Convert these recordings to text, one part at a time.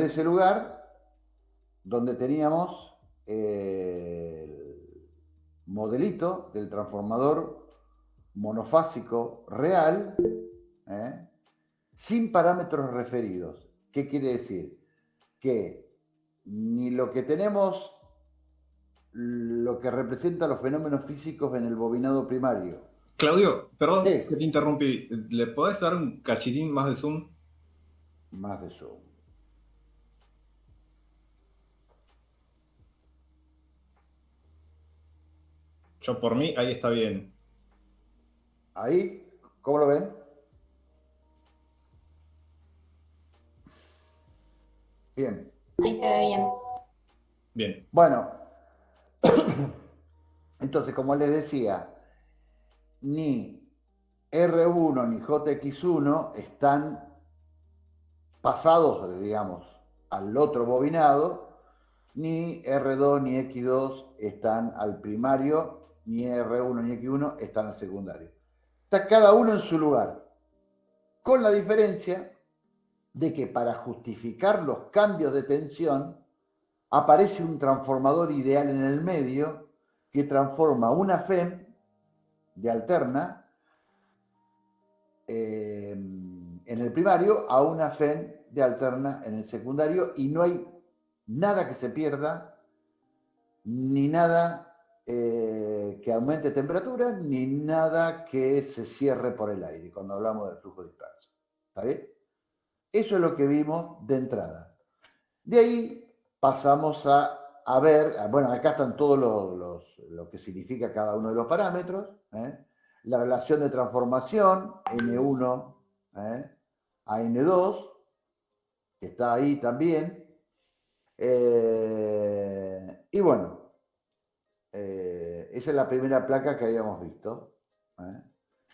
desde ese lugar donde teníamos el modelito del transformador monofásico real, sin parámetros referidos. ¿Qué quiere decir? Que ni lo que tenemos, lo que representa los fenómenos físicos en el bobinado primario. Claudio, perdón Sí. que te interrumpí. ¿Le podés dar un cachitín más de zoom? Más de zoom. Yo por mí, ahí está bien. Ahí, ¿cómo lo ven? Bien. Ahí se ve bien. Bien. Bueno, entonces, como les decía, ni R1 ni JX1 están pasados, digamos, al otro bobinado, ni R2 ni X2 están al primario, ni R1 ni X1 están al secundario. Está cada uno en su lugar, con la diferencia de que para justificar los cambios de tensión aparece un transformador ideal en el medio que transforma una FEM de alterna en el primario a una FEM de alterna en el secundario, y no hay nada que se pierda, ni nada que aumente temperatura, ni nada que se cierre por el aire cuando hablamos del flujo disperso. ¿Está bien? Eso es lo que vimos de entrada. De ahí pasamos a ver, bueno, acá están todos lo que significa cada uno de los parámetros, la relación de transformación N1 a N2, que está ahí también, y bueno, esa es la primera placa que habíamos visto.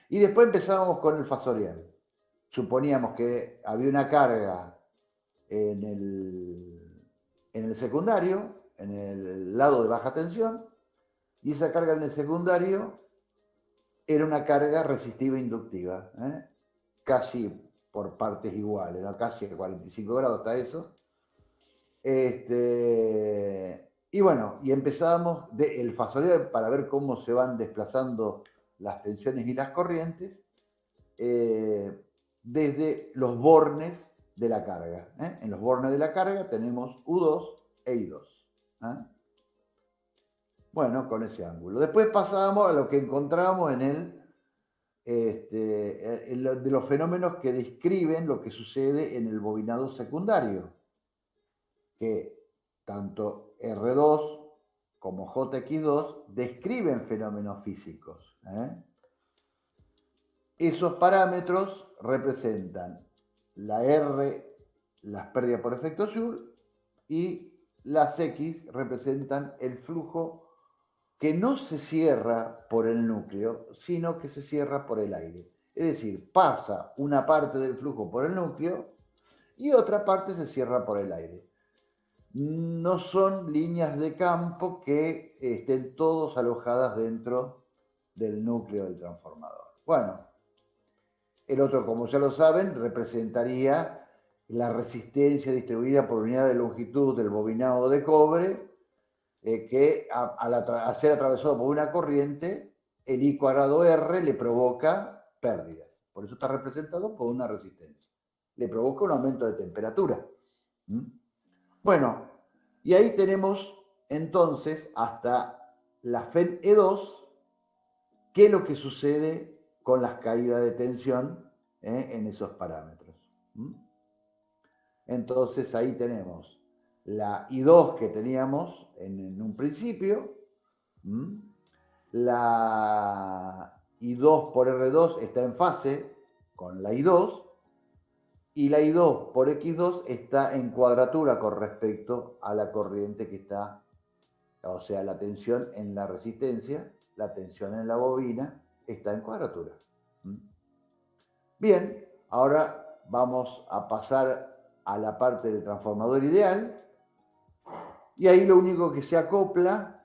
Y después empezábamos con el fasorial. Suponíamos que había una carga en el secundario, en el lado de baja tensión, y esa carga en el secundario era una carga resistiva inductiva, casi por partes iguales, ¿no? Casi a 45 grados hasta eso. Y bueno, y empezábamos el fasorial para ver cómo se van desplazando las tensiones y las corrientes desde los bornes de la carga. En los bornes de la carga tenemos U2 e I2. Bueno, con ese ángulo. Después pasábamos a lo que encontramos de los fenómenos que describen lo que sucede en el bobinado secundario, que tanto R2 como JX2 describen fenómenos físicos. Esos parámetros representan la R, las pérdidas por efecto Joule, y las X representan el flujo que no se cierra por el núcleo, sino que se cierra por el aire. Es decir, pasa una parte del flujo por el núcleo y otra parte se cierra por el aire. No son líneas de campo que estén todos alojadas dentro del núcleo del transformador. Bueno, el otro, como ya lo saben, representaría la resistencia distribuida por unidad de longitud del bobinado de cobre, que al ser atravesado por una corriente, el I cuadrado R le provoca pérdidas. Por eso está representado por una resistencia. Le provoca un aumento de temperatura. Bueno, y ahí tenemos entonces hasta la FEN E2, qué es lo que sucede con las caídas de tensión en esos parámetros. Entonces ahí tenemos la I2 que teníamos en un principio, la I2 por R2 está en fase con la I2, y la I2 por X2 está en cuadratura con respecto a la corriente que está, o sea, la tensión en la resistencia, la tensión en la bobina está en cuadratura. Bien, ahora vamos a pasar a la parte del transformador ideal, y ahí lo único que se acopla,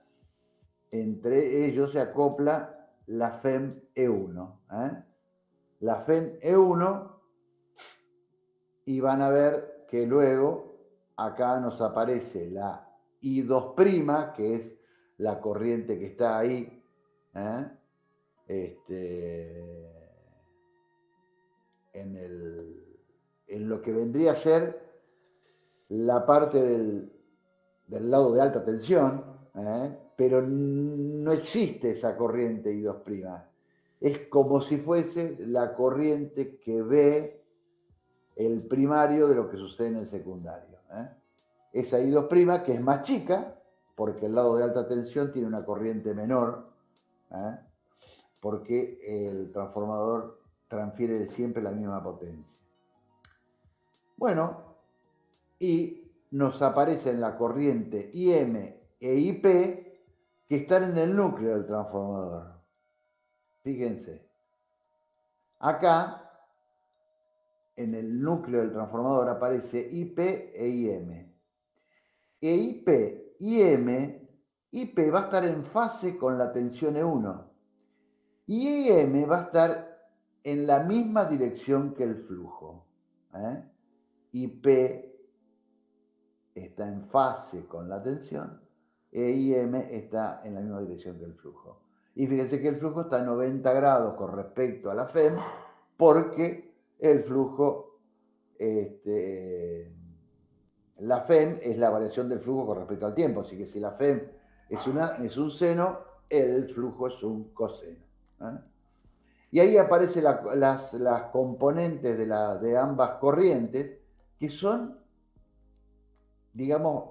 entre ellos se acopla la FEM E1. La FEM E1, y van a ver que luego acá nos aparece la I2', que es la corriente que está ahí, en lo que vendría a ser la parte del lado de alta tensión, pero no existe esa corriente I2'. Es como si fuese la corriente que ve el primario de lo que sucede en el secundario. Esa I2', que es más chica, porque el lado de alta tensión tiene una corriente menor, porque el transformador transfiere siempre la misma potencia. Bueno, y nos aparecen la corriente IM e IP que están en el núcleo del transformador. Fíjense, acá en el núcleo del transformador aparece IP e IM. E IP va a estar en fase con la tensión E1 y IM va a estar en la misma dirección que el flujo. IP está en fase con la tensión e IM está en la misma dirección que el flujo. Y fíjense que el flujo está a 90 grados con respecto a la FEM porque el flujo, la FEM es la variación del flujo con respecto al tiempo. Así que si la FEM es un seno, el flujo es un coseno. Y ahí aparecen las componentes de ambas corrientes que son, digamos,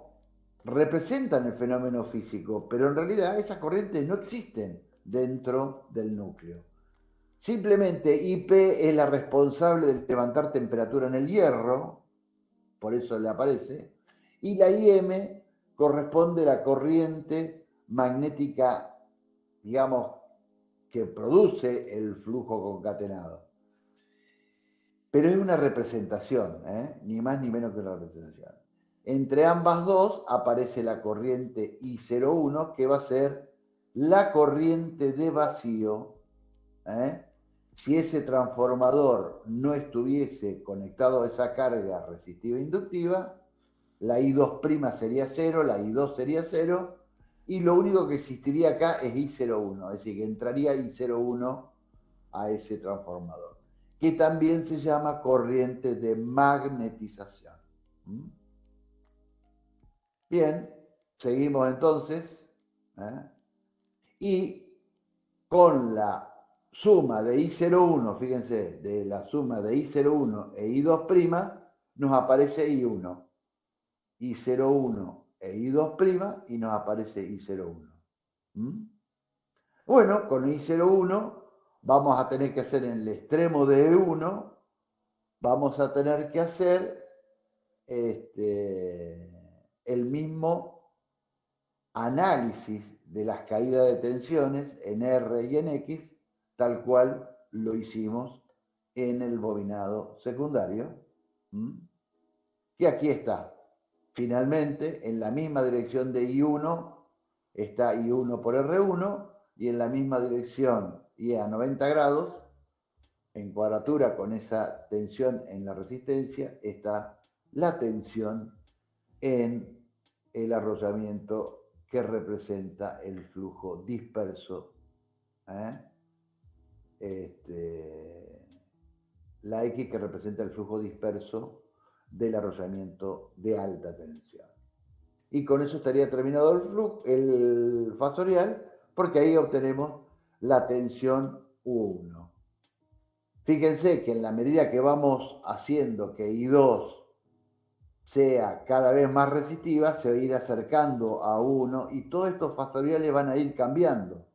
representan el fenómeno físico, pero en realidad esas corrientes no existen dentro del núcleo. Simplemente IP es la responsable de levantar temperatura en el hierro, por eso le aparece, y la IM corresponde a la corriente magnética, digamos, que produce el flujo concatenado. Pero es una representación, ni más ni menos que una representación. Entre ambas dos aparece la corriente I01, que va a ser la corriente de vacío. Si ese transformador no estuviese conectado a esa carga resistiva inductiva, la I2' sería 0, la I2 sería 0, y lo único que existiría acá es I01, es decir, que entraría I01 a ese transformador, que también se llama corriente de magnetización. Bien, seguimos entonces, y con la suma de I01, fíjense, de la suma de I01 e I2', nos aparece I1, I01 e I2', y nos aparece I01. Bueno, con I01 vamos a tener que hacer en el extremo de E1, vamos a tener que hacer el mismo análisis de las caídas de tensiones en R y en X, tal cual lo hicimos en el bobinado secundario. Y aquí está. Finalmente, en la misma dirección de I1 está I1 por R1, y en la misma dirección y a 90 grados, en cuadratura con esa tensión en la resistencia, está la tensión en el arrollamiento que representa el flujo disperso. La X que representa el flujo disperso del arrollamiento de alta tensión. Y con eso estaría terminado el fasorial, porque ahí obtenemos la tensión U1. Fíjense que en la medida que vamos haciendo que I2 sea cada vez más resistiva, se va a ir acercando a 1 y todos estos fasoriales van a ir cambiando.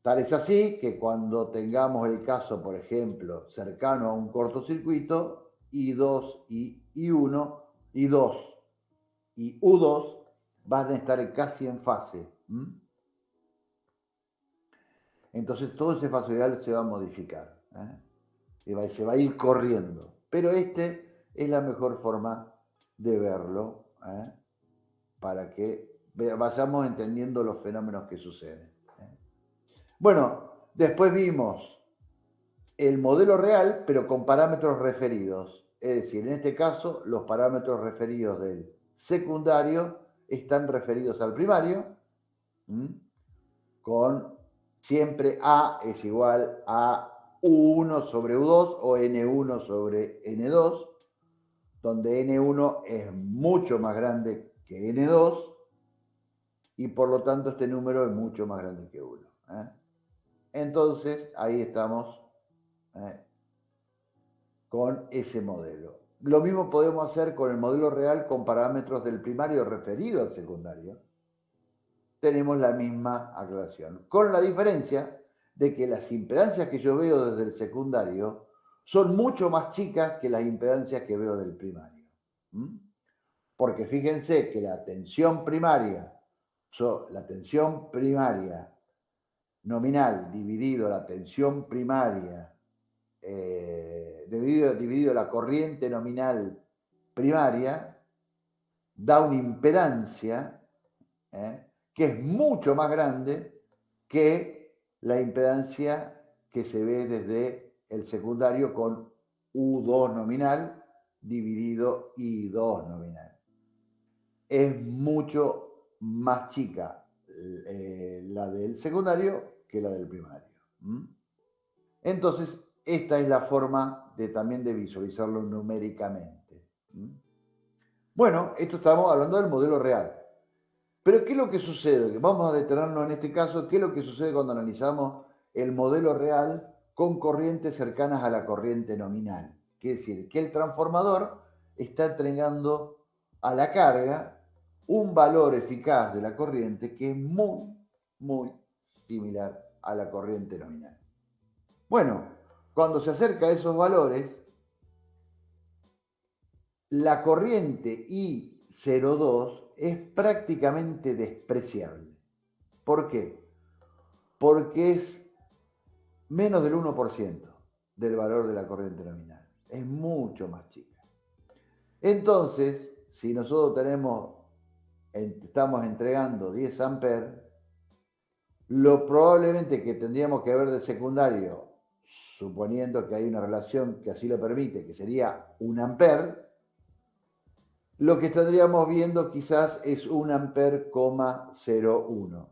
Tal es así que cuando tengamos el caso, por ejemplo, cercano a un cortocircuito, I2 y I1, I2 y U2 van a estar casi en fase. Entonces todo ese fasorial se va a modificar. Se va a ir corriendo. Pero es la mejor forma de verlo, para que vayamos entendiendo los fenómenos que suceden. Bueno, después vimos el modelo real, pero con parámetros referidos. Es decir, en este caso, los parámetros referidos del secundario están referidos al primario, con siempre A es igual a U1 sobre U2 o N1 sobre N2, donde N1 es mucho más grande que N2 y por lo tanto este número es mucho más grande que 1. Entonces, ahí estamos con ese modelo. Lo mismo podemos hacer con el modelo real con parámetros del primario referido al secundario. Tenemos la misma aclaración, con la diferencia de que las impedancias que yo veo desde el secundario son mucho más chicas que las impedancias que veo del primario. Porque fíjense que la tensión primaria nominal dividido la tensión primaria dividido la corriente nominal primaria da una impedancia que es mucho más grande que la impedancia que se ve desde el secundario con U2 nominal dividido I2 nominal. Es mucho más chica la del secundario que la del primario. Entonces, esta es la forma también de visualizarlo numéricamente. Bueno, esto estamos hablando del modelo real. Pero ¿qué es lo que sucede? Vamos a detenernos en este caso. ¿Qué es lo que sucede cuando analizamos el modelo real con corrientes cercanas a la corriente nominal? Quiere decir que el transformador está entregando a la carga un valor eficaz de la corriente que es muy, muy similar a la corriente nominal. Bueno, cuando se acerca a esos valores, la corriente I02 es prácticamente despreciable. ¿Por qué? Porque es menos del 1% del valor de la corriente nominal. Es mucho más chica. Entonces, si nosotros estamos entregando 10 amperes, lo probablemente que tendríamos que ver de secundario, suponiendo que hay una relación que así lo permite, que sería 1 amper, lo que estaríamos viendo quizás es 1 amper, 0,01,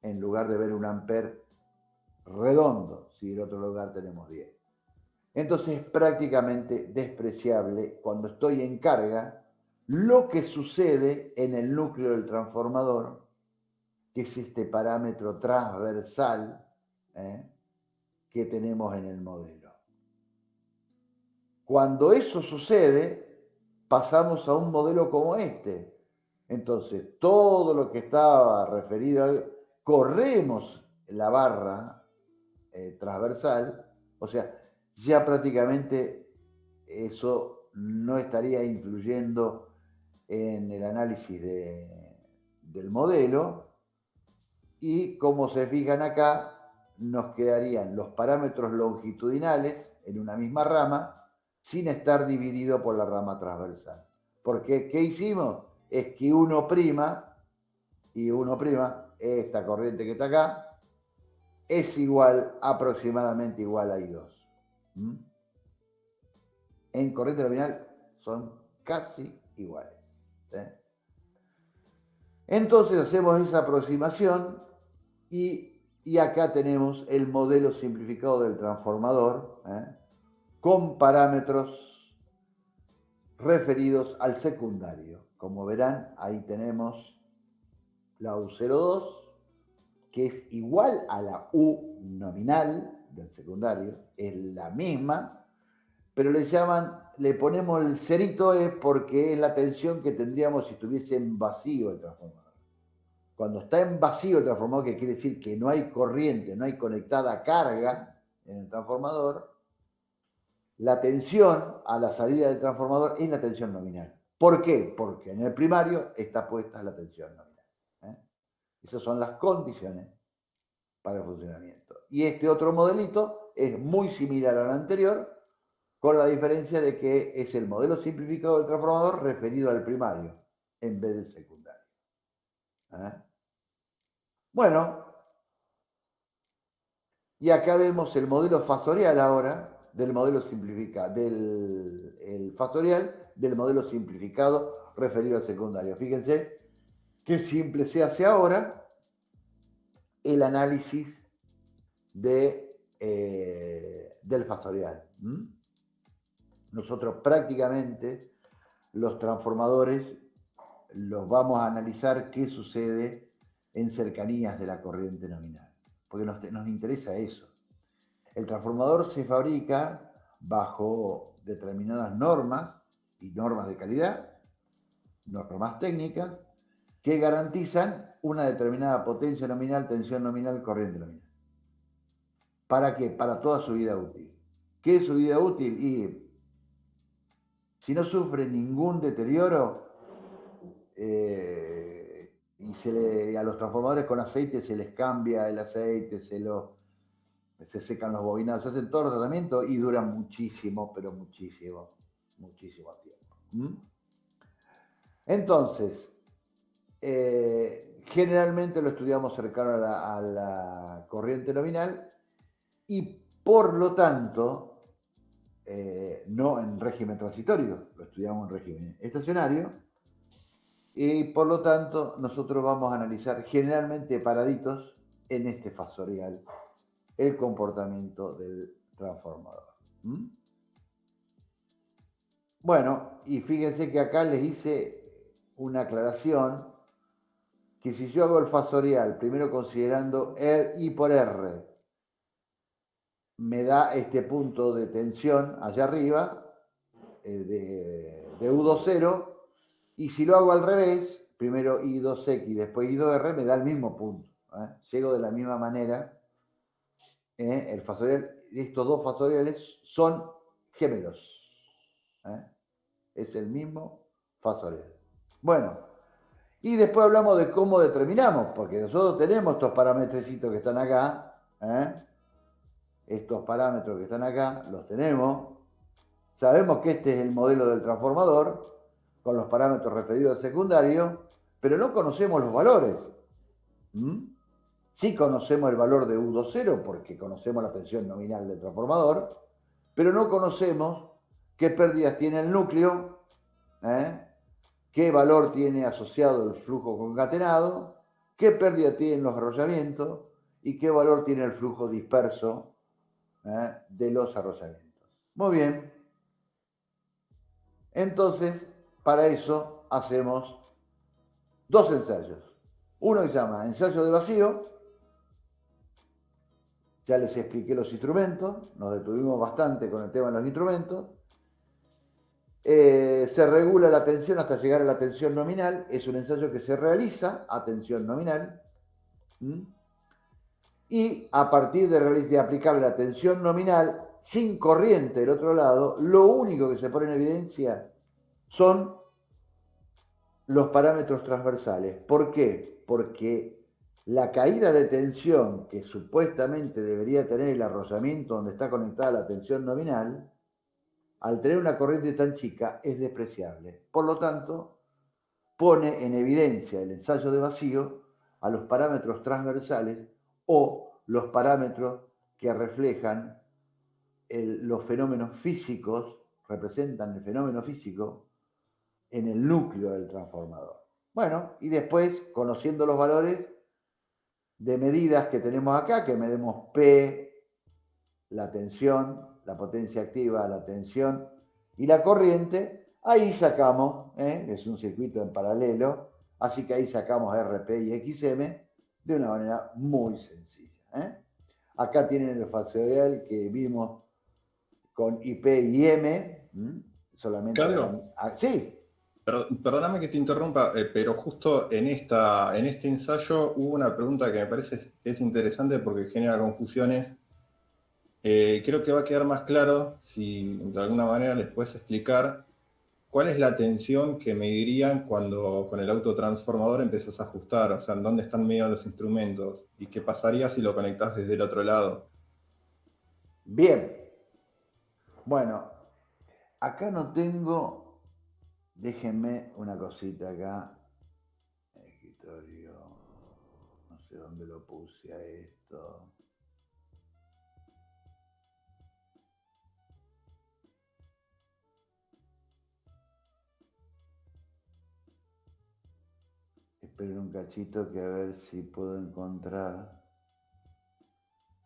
en lugar de ver 1 amper redondo, si en otro lugar tenemos 10. Entonces es prácticamente despreciable cuando estoy en carga lo que sucede en el núcleo del transformador, que es este parámetro transversal que tenemos en el modelo. Cuando eso sucede, pasamos a un modelo como este. Entonces, todo lo que estaba referido, corremos la barra transversal, o sea, ya prácticamente eso no estaría influyendo en el análisis del modelo, y como se fijan acá, nos quedarían los parámetros longitudinales en una misma rama sin estar dividido por la rama transversal. Porque, ¿qué hicimos? Es que 1', y 1', esta corriente que está acá, es aproximadamente igual a I2. En corriente nominal son casi iguales. Entonces hacemos esa aproximación y acá tenemos el modelo simplificado del transformador con parámetros referidos al secundario. Como verán, ahí tenemos la U02, que es igual a la U nominal del secundario, es la misma, pero le ponemos el cerito porque es la tensión que tendríamos si estuviese en vacío el transformador. Cuando está en vacío el transformador, que quiere decir que no hay corriente, no hay conectada carga en el transformador, la tensión a la salida del transformador es la tensión nominal. ¿Por qué? Porque en el primario está puesta la tensión nominal. Esas son las condiciones para el funcionamiento. Y este otro modelito es muy similar al anterior, con la diferencia de que es el modelo simplificado del transformador referido al primario en vez del secundario. Bueno, y acá vemos el modelo fasorial ahora, del modelo simplificado, el factorial del modelo simplificado referido al secundario. Fíjense qué simple se hace ahora el análisis del factorial. Nosotros prácticamente los transformadores los vamos a analizar qué sucede en cercanías de la corriente nominal, porque nos interesa eso. El transformador se fabrica bajo determinadas normas y normas de calidad, normas técnicas, que garantizan una determinada potencia nominal, tensión nominal, corriente nominal. ¿Para qué? Para toda su vida útil. ¿Qué es su vida útil? Y si no sufre ningún deterioro, y a los transformadores con aceite se les cambia el aceite, se secan los bobinados, se hacen todos los tratamientos y duran muchísimo, pero muchísimo tiempo. Entonces, generalmente lo estudiamos cercano a la corriente nominal y por lo tanto, no en régimen transitorio, lo estudiamos en régimen estacionario y por lo tanto nosotros vamos a analizar generalmente paraditos en este fasorial el comportamiento del transformador. Bueno, y fíjense que acá les hice una aclaración que si yo hago el fasorial, primero considerando I por R, me da este punto de tensión allá arriba, de U20, y si lo hago al revés, primero I2X, después I2R, me da el mismo punto. Llego de la misma manera. El fasorial, estos dos fasoriales son gemelos. Es el mismo fasorial. Bueno, y después hablamos de cómo determinamos, porque nosotros tenemos estos parámetros que están acá. Estos parámetros que están acá, los tenemos. Sabemos que este es el modelo del transformador, con los parámetros referidos al secundario, pero no conocemos los valores. Sí conocemos el valor de U20 porque conocemos la tensión nominal del transformador, pero no conocemos qué pérdidas tiene el núcleo, qué valor tiene asociado el flujo concatenado, qué pérdida tienen los arrollamientos y qué valor tiene el flujo disperso de los arrollamientos. Muy bien. Entonces, para eso hacemos dos ensayos. Uno que se llama ensayo de vacío. Ya les expliqué los instrumentos, nos detuvimos bastante con el tema de los instrumentos. Se regula la tensión hasta llegar a la tensión nominal. Es un ensayo que se realiza a tensión nominal. Y a partir de aplicar la tensión nominal sin corriente del otro lado, lo único que se pone en evidencia son los parámetros transversales. ¿Por qué? Porque la caída de tensión que supuestamente debería tener el arrollamiento donde está conectada la tensión nominal, al tener una corriente tan chica, es despreciable. Por lo tanto, pone en evidencia el ensayo de vacío a los parámetros transversales o los parámetros que reflejan los fenómenos físicos, representan el fenómeno físico en el núcleo del transformador. Bueno, y después, conociendo los valores de medidas que tenemos acá, que medimos P, la tensión, la potencia activa, la tensión y la corriente, ahí sacamos, es un circuito en paralelo, así que ahí sacamos RP y XM de una manera muy sencilla. Acá tienen el fasorial que vimos con IP y M, solamente... Claudio, sí. Perdóname que te interrumpa, pero justo en este ensayo hubo una pregunta que me parece que es interesante porque genera confusiones. Creo que va a quedar más claro si de alguna manera les puedes explicar cuál es la tensión que medirían cuando con el autotransformador empezás a ajustar, o sea, en dónde están medidos los instrumentos y qué pasaría si lo conectás desde el otro lado. Bien. Bueno, acá no tengo, déjenme una cosita acá, escritorio, no sé dónde lo puse a esto. Esperen un cachito que a ver si puedo encontrar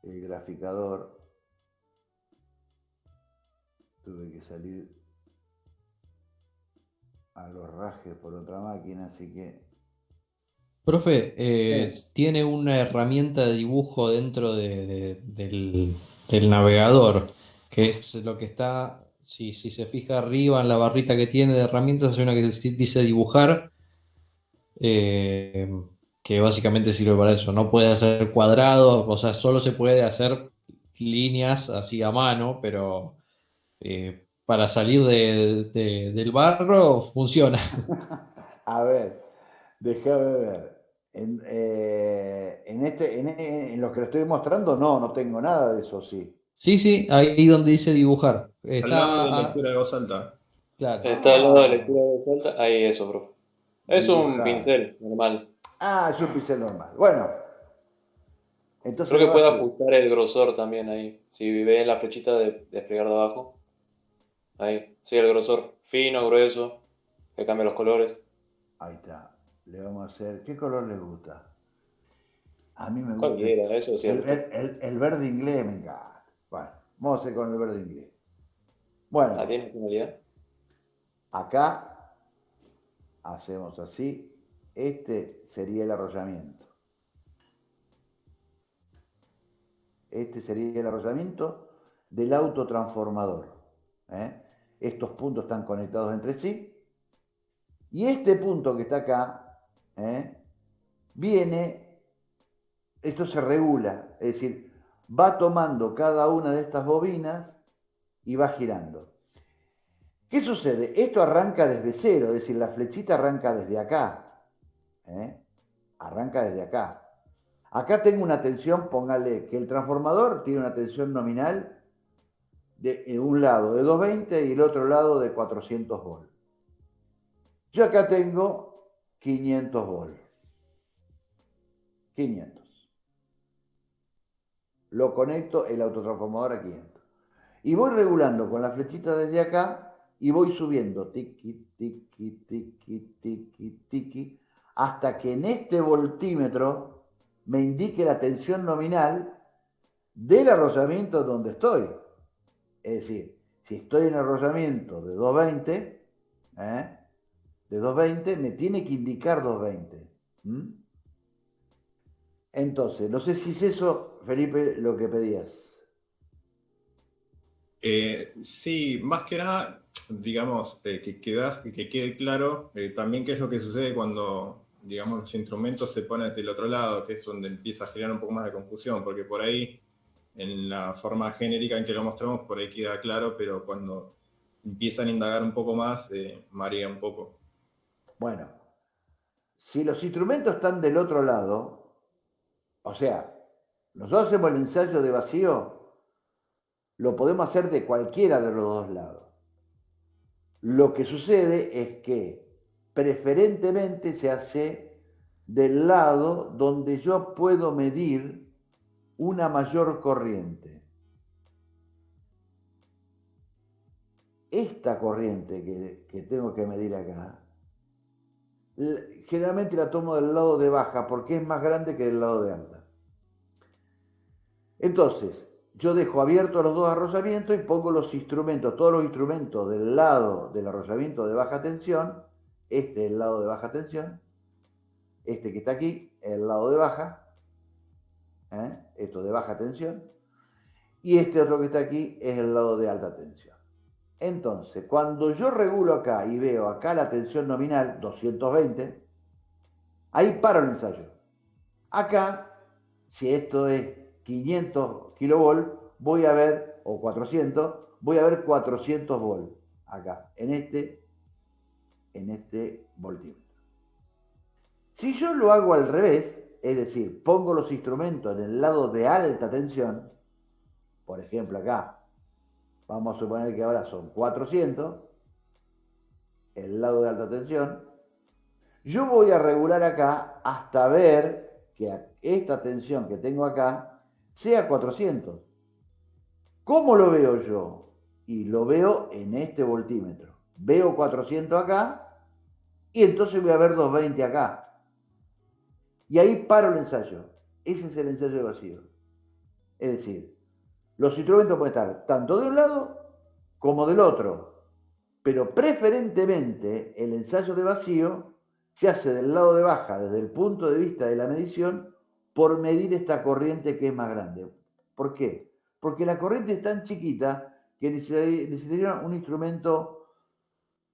el graficador. Tuve que salir a los rajes por otra máquina, así que... Profe, Sí. tiene una herramienta de dibujo dentro del navegador, que es lo que está, si se fija arriba en la barrita que tiene de herramientas, hay una que dice dibujar, eh, que básicamente sirve para eso. No puede hacer cuadrados, o sea, solo se puede hacer líneas así a mano, pero para salir del barro funciona. A ver, déjame ver. En lo que le estoy mostrando, no tengo nada de eso, sí. Sí, sí, ahí donde dice dibujar. Al lado de Está, lectura de voz alta. claro. Está al lado de Ah, lectura de falta. Ahí, eso, profe. Es un dibujar. pincel normal. Ah, es un pincel normal. Bueno, entonces Creo le que voy a puede hacer. ajustar el grosor también ahí. Si ve la flechita de desplegar de abajo. Ahí. Sí, el grosor. Fino, grueso. Que cambia los colores. Ahí está. Le vamos a hacer. ¿Qué color le gusta? A mí me gusta Cualquiera, eso es cierto. el verde inglés, me encanta. Bueno, vamos a hacer con el verde inglés. Bueno, Ah, tiene finalidad. acá hacemos así. Este sería el arrollamiento. Este sería el arrollamiento del autotransformador. ¿Eh? Estos puntos están conectados entre sí. Y este punto que está acá, viene, esto se regula, es decir, va tomando cada una de estas bobinas y va girando. ¿Qué sucede? Esto arranca desde cero, es decir, la flechita arranca desde acá. Arranca desde acá. Acá tengo una tensión, póngale que el transformador tiene una tensión nominal de un lado de 220 y el otro lado de 400 volts. Yo acá tengo 500 volts. 500. Lo conecto el autotransformador a 500. Y voy regulando con la flechita desde acá y voy subiendo tiki, tiki, tiki, tiki, tiki, hasta que en este voltímetro me indique la tensión nominal del arrollamiento donde estoy. Es decir, si estoy en arrollamiento de 220, me tiene que indicar 220. Entonces, no sé si es eso, Felipe, lo que pedías. Sí, más que nada, digamos, que quede claro también qué es lo que sucede cuando, digamos, los instrumentos se ponen del otro lado, que es donde empieza a generar un poco más de confusión, porque por ahí, en la forma genérica en que lo mostramos, por ahí queda claro, pero cuando empiezan a indagar un poco más, marea un poco. Bueno, si los instrumentos están del otro lado, o sea, nosotros hacemos el ensayo de vacío, lo podemos hacer de cualquiera de los dos lados. Lo que sucede es que preferentemente se hace del lado donde yo puedo medir una mayor corriente. Esta corriente que tengo que medir acá, generalmente la tomo del lado de baja porque es más grande que del lado de alta. Entonces, yo dejo abiertos los dos arrollamientos y pongo los instrumentos, todos los instrumentos del lado del arrollamiento de baja tensión. Este es el lado de baja tensión. Este que está aquí es el lado de baja. Esto de baja tensión. Y este otro que está aquí es el lado de alta tensión. Entonces, cuando yo regulo acá y veo acá la tensión nominal, 220, ahí paro el ensayo. Acá, si esto es 500 kilovolts, voy a ver, o 400, voy a ver 400 volts acá, en este voltímetro. Si yo lo hago al revés, es decir, pongo los instrumentos en el lado de alta tensión, por ejemplo acá, vamos a suponer que ahora son 400, el lado de alta tensión, yo voy a regular acá hasta ver que esta tensión que tengo acá sea 400. ¿Cómo lo veo yo? Y lo veo en este voltímetro. Veo 400 acá y entonces voy a ver 220 acá. y ahí paro el ensayo. Ese es el ensayo de vacío. Es decir, los instrumentos pueden estar tanto de un lado como del otro, pero preferentemente el ensayo de vacío se hace del lado de baja desde el punto de vista de la medición por medir esta corriente que es más grande. ¿Por qué? Porque la corriente es tan chiquita que necesitaría un instrumento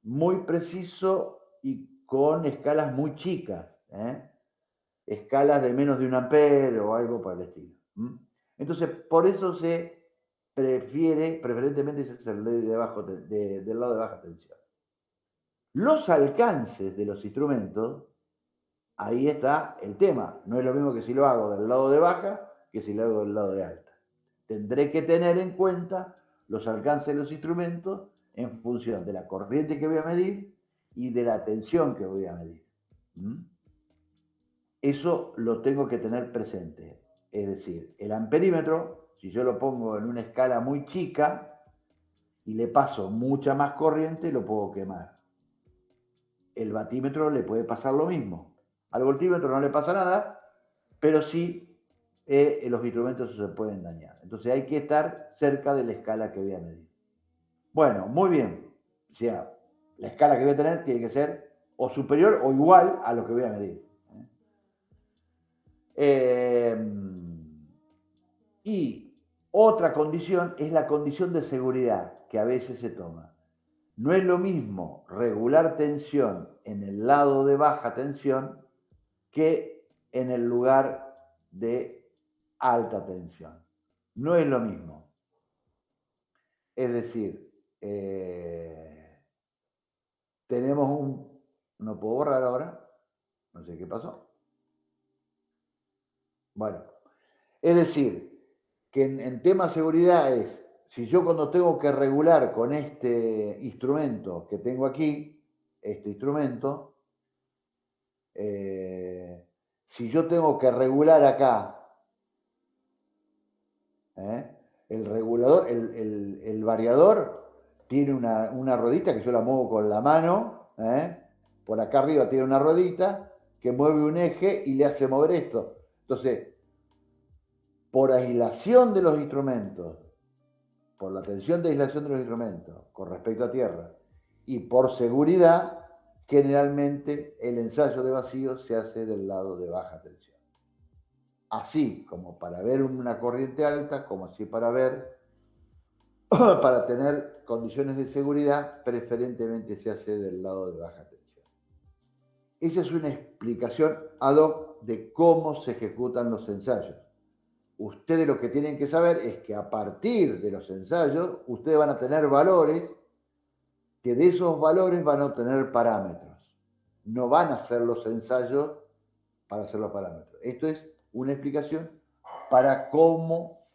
muy preciso y con escalas muy chicas, escalas de menos de 1 ampere o algo por el estilo. Entonces, por eso se preferentemente se hace del lado de baja tensión. Los alcances de los instrumentos, ahí está el tema. No es lo mismo que si lo hago del lado de baja que si lo hago del lado de alta. Tendré que tener en cuenta los alcances de los instrumentos en función de la corriente que voy a medir y de la tensión que voy a medir. Eso lo tengo que tener presente. Es decir, el amperímetro, si yo lo pongo en una escala muy chica y le paso mucha más corriente, lo puedo quemar. El batímetro le puede pasar lo mismo. Al voltímetro no le pasa nada, pero sí los instrumentos se pueden dañar. Entonces hay que estar cerca de la escala que voy a medir. Bueno, muy bien. O sea, la escala que voy a tener tiene que ser o superior o igual a lo que voy a medir. Y otra condición es la condición de seguridad que a veces se toma. No es lo mismo regular tensión en el lado de baja tensión que en el lugar de alta tensión. No es lo mismo. Es decir, tenemos un... No puedo borrar ahora. No sé qué pasó. Bueno, es decir, que en tema seguridad es, si yo cuando tengo que regular con este instrumento que tengo aquí, este instrumento, si yo tengo que regular acá, el regulador, el variador tiene una ruedita que yo la muevo con la mano, por acá arriba tiene una ruedita que mueve un eje y le hace mover esto. Entonces, por aislación de los instrumentos, por la tensión de aislación de los instrumentos con respecto a tierra y por seguridad, generalmente el ensayo de vacío se hace del lado de baja tensión. Así como para ver una corriente alta, como así para tener condiciones de seguridad, preferentemente se hace del lado de baja tensión. Esa es una explicación ad hoc de cómo se ejecutan los ensayos. Ustedes lo que tienen que saber es que a partir de los ensayos, ustedes van a tener valores, que de esos valores van a obtener parámetros. No van a hacer los ensayos para hacer los parámetros. Esto es una explicación para cómo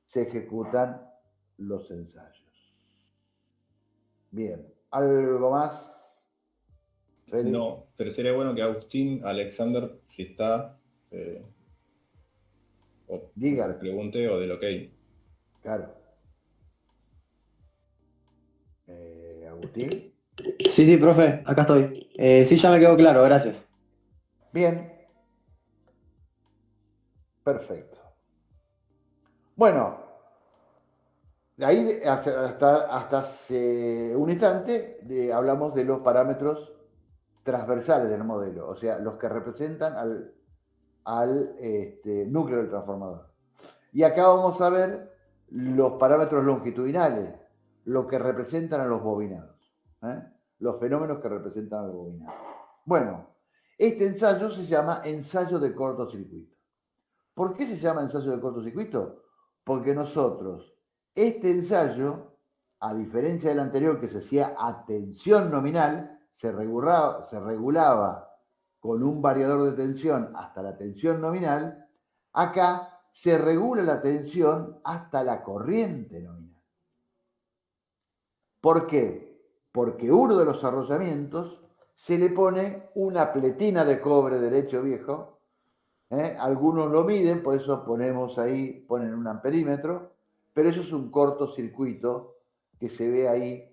se ejecutan los ensayos. Bien, ¿algo más? ¿Feli? No, pero sería bueno que Agustín, Alexander, si está, o diga, pregunte o del ok. Claro. ¿Agustín? Sí, profe, acá estoy. Sí, ya me quedó claro, gracias. Bien. Perfecto. Bueno, ahí hasta hace un instante hablamos de los parámetros transversales del modelo, o sea, los que representan al núcleo del transformador. Y acá vamos a ver los parámetros longitudinales, lo que representan a los bobinados, los fenómenos que representan a los bobinados. Bueno, este ensayo se llama ensayo de cortocircuito. ¿Por qué se llama ensayo de cortocircuito? Porque nosotros, este ensayo, a diferencia del anterior que se hacía a tensión nominal, se regulaba con un variador de tensión hasta la tensión nominal, acá se regula la tensión hasta la corriente nominal. ¿Por qué? Porque uno de los arrollamientos se le pone una pletina de cobre derecho viejo. Algunos lo miden, por eso ponemos ahí, ponen un amperímetro, pero eso es un cortocircuito que se ve ahí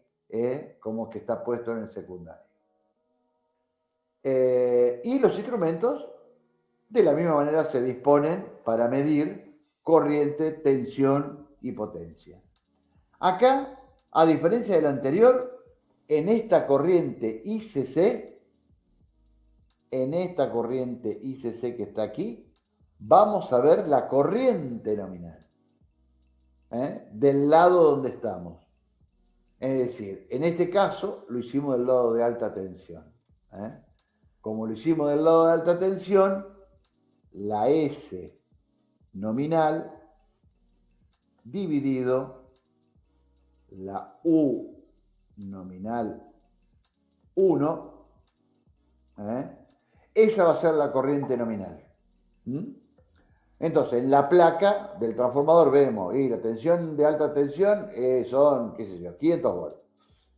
como que está puesto en el secundario. Y los instrumentos De la misma manera se disponen para medir corriente, tensión y potencia. Acá, a diferencia del anterior, en esta corriente ICC que está aquí, vamos a ver la corriente nominal, del lado donde estamos. Es decir, en este caso lo hicimos del lado de alta tensión. Como lo hicimos del lado de alta tensión, la S nominal dividido la U nominal 1, esa va a ser la corriente nominal. Entonces, en la placa del transformador vemos, y la tensión de alta tensión son, qué sé yo, 500 volts.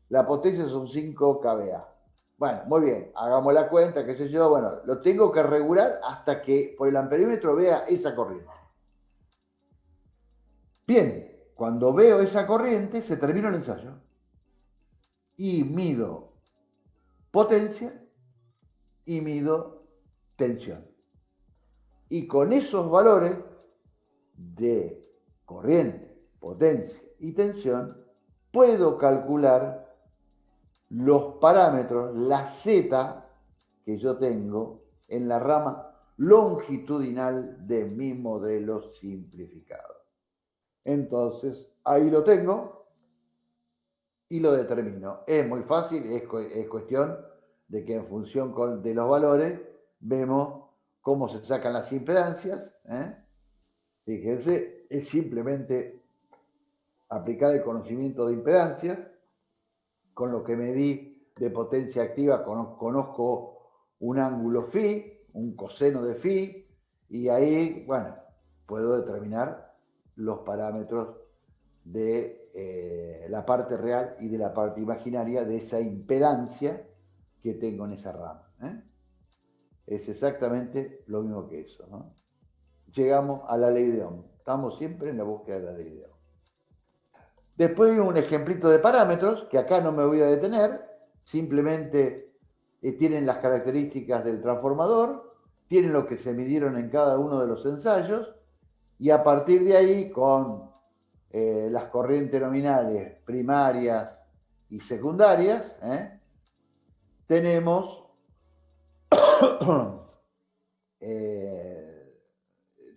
La potencia son 5 kVA. Bueno, muy bien, hagamos la cuenta, qué sé yo, bueno, lo tengo que regular hasta que por el amperímetro vea esa corriente. Bien, cuando veo esa corriente, se termina el ensayo. Y mido potencia y mido tensión. Y con esos valores de corriente, potencia y tensión, puedo calcular los parámetros, la Z que yo tengo en la rama longitudinal de mi modelo simplificado. Entonces, ahí lo tengo y lo determino. Es muy fácil, es cuestión de que en función de los valores vemos cómo se sacan las impedancias. Fíjense, es simplemente aplicar el conocimiento de impedancias. Con lo que medí de potencia activa, conozco un ángulo phi, un coseno de phi, y ahí, bueno, puedo determinar los parámetros de la parte real y de la parte imaginaria de esa impedancia que tengo en esa rama. Es exactamente lo mismo que eso, ¿no? Llegamos a la ley de Ohm. Estamos siempre en la búsqueda de la ley de Ohm. Después hay un ejemplito de parámetros, que acá no me voy a detener, simplemente tienen las características del transformador, tienen lo que se midieron en cada uno de los ensayos, y a partir de ahí, con las corrientes nominales primarias y secundarias, tenemos,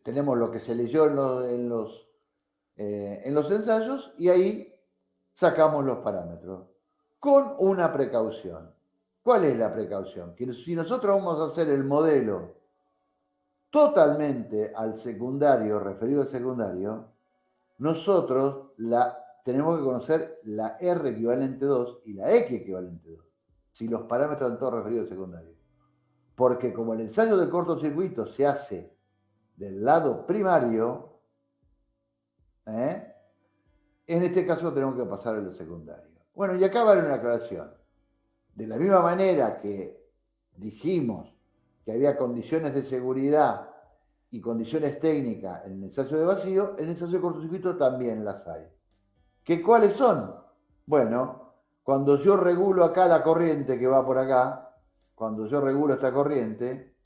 tenemos lo que se leyó en los ensayos, y ahí sacamos los parámetros con una precaución. ¿Cuál es la precaución? Que si nosotros vamos a hacer el modelo totalmente al secundario, referido al secundario, nosotros tenemos que conocer la R equivalente 2 y la X equivalente 2, si los parámetros están todos referidos al secundario. Porque como el ensayo de cortocircuito se hace del lado primario, en este caso tenemos que pasar al secundario. Bueno, y acá vale una aclaración. De la misma manera que dijimos que había condiciones de seguridad y condiciones técnicas en el ensayo de vacío, en el ensayo de cortocircuito también las hay. ¿Cuáles son? Bueno, cuando yo regulo acá la corriente que va por acá, cuando yo regulo esta corriente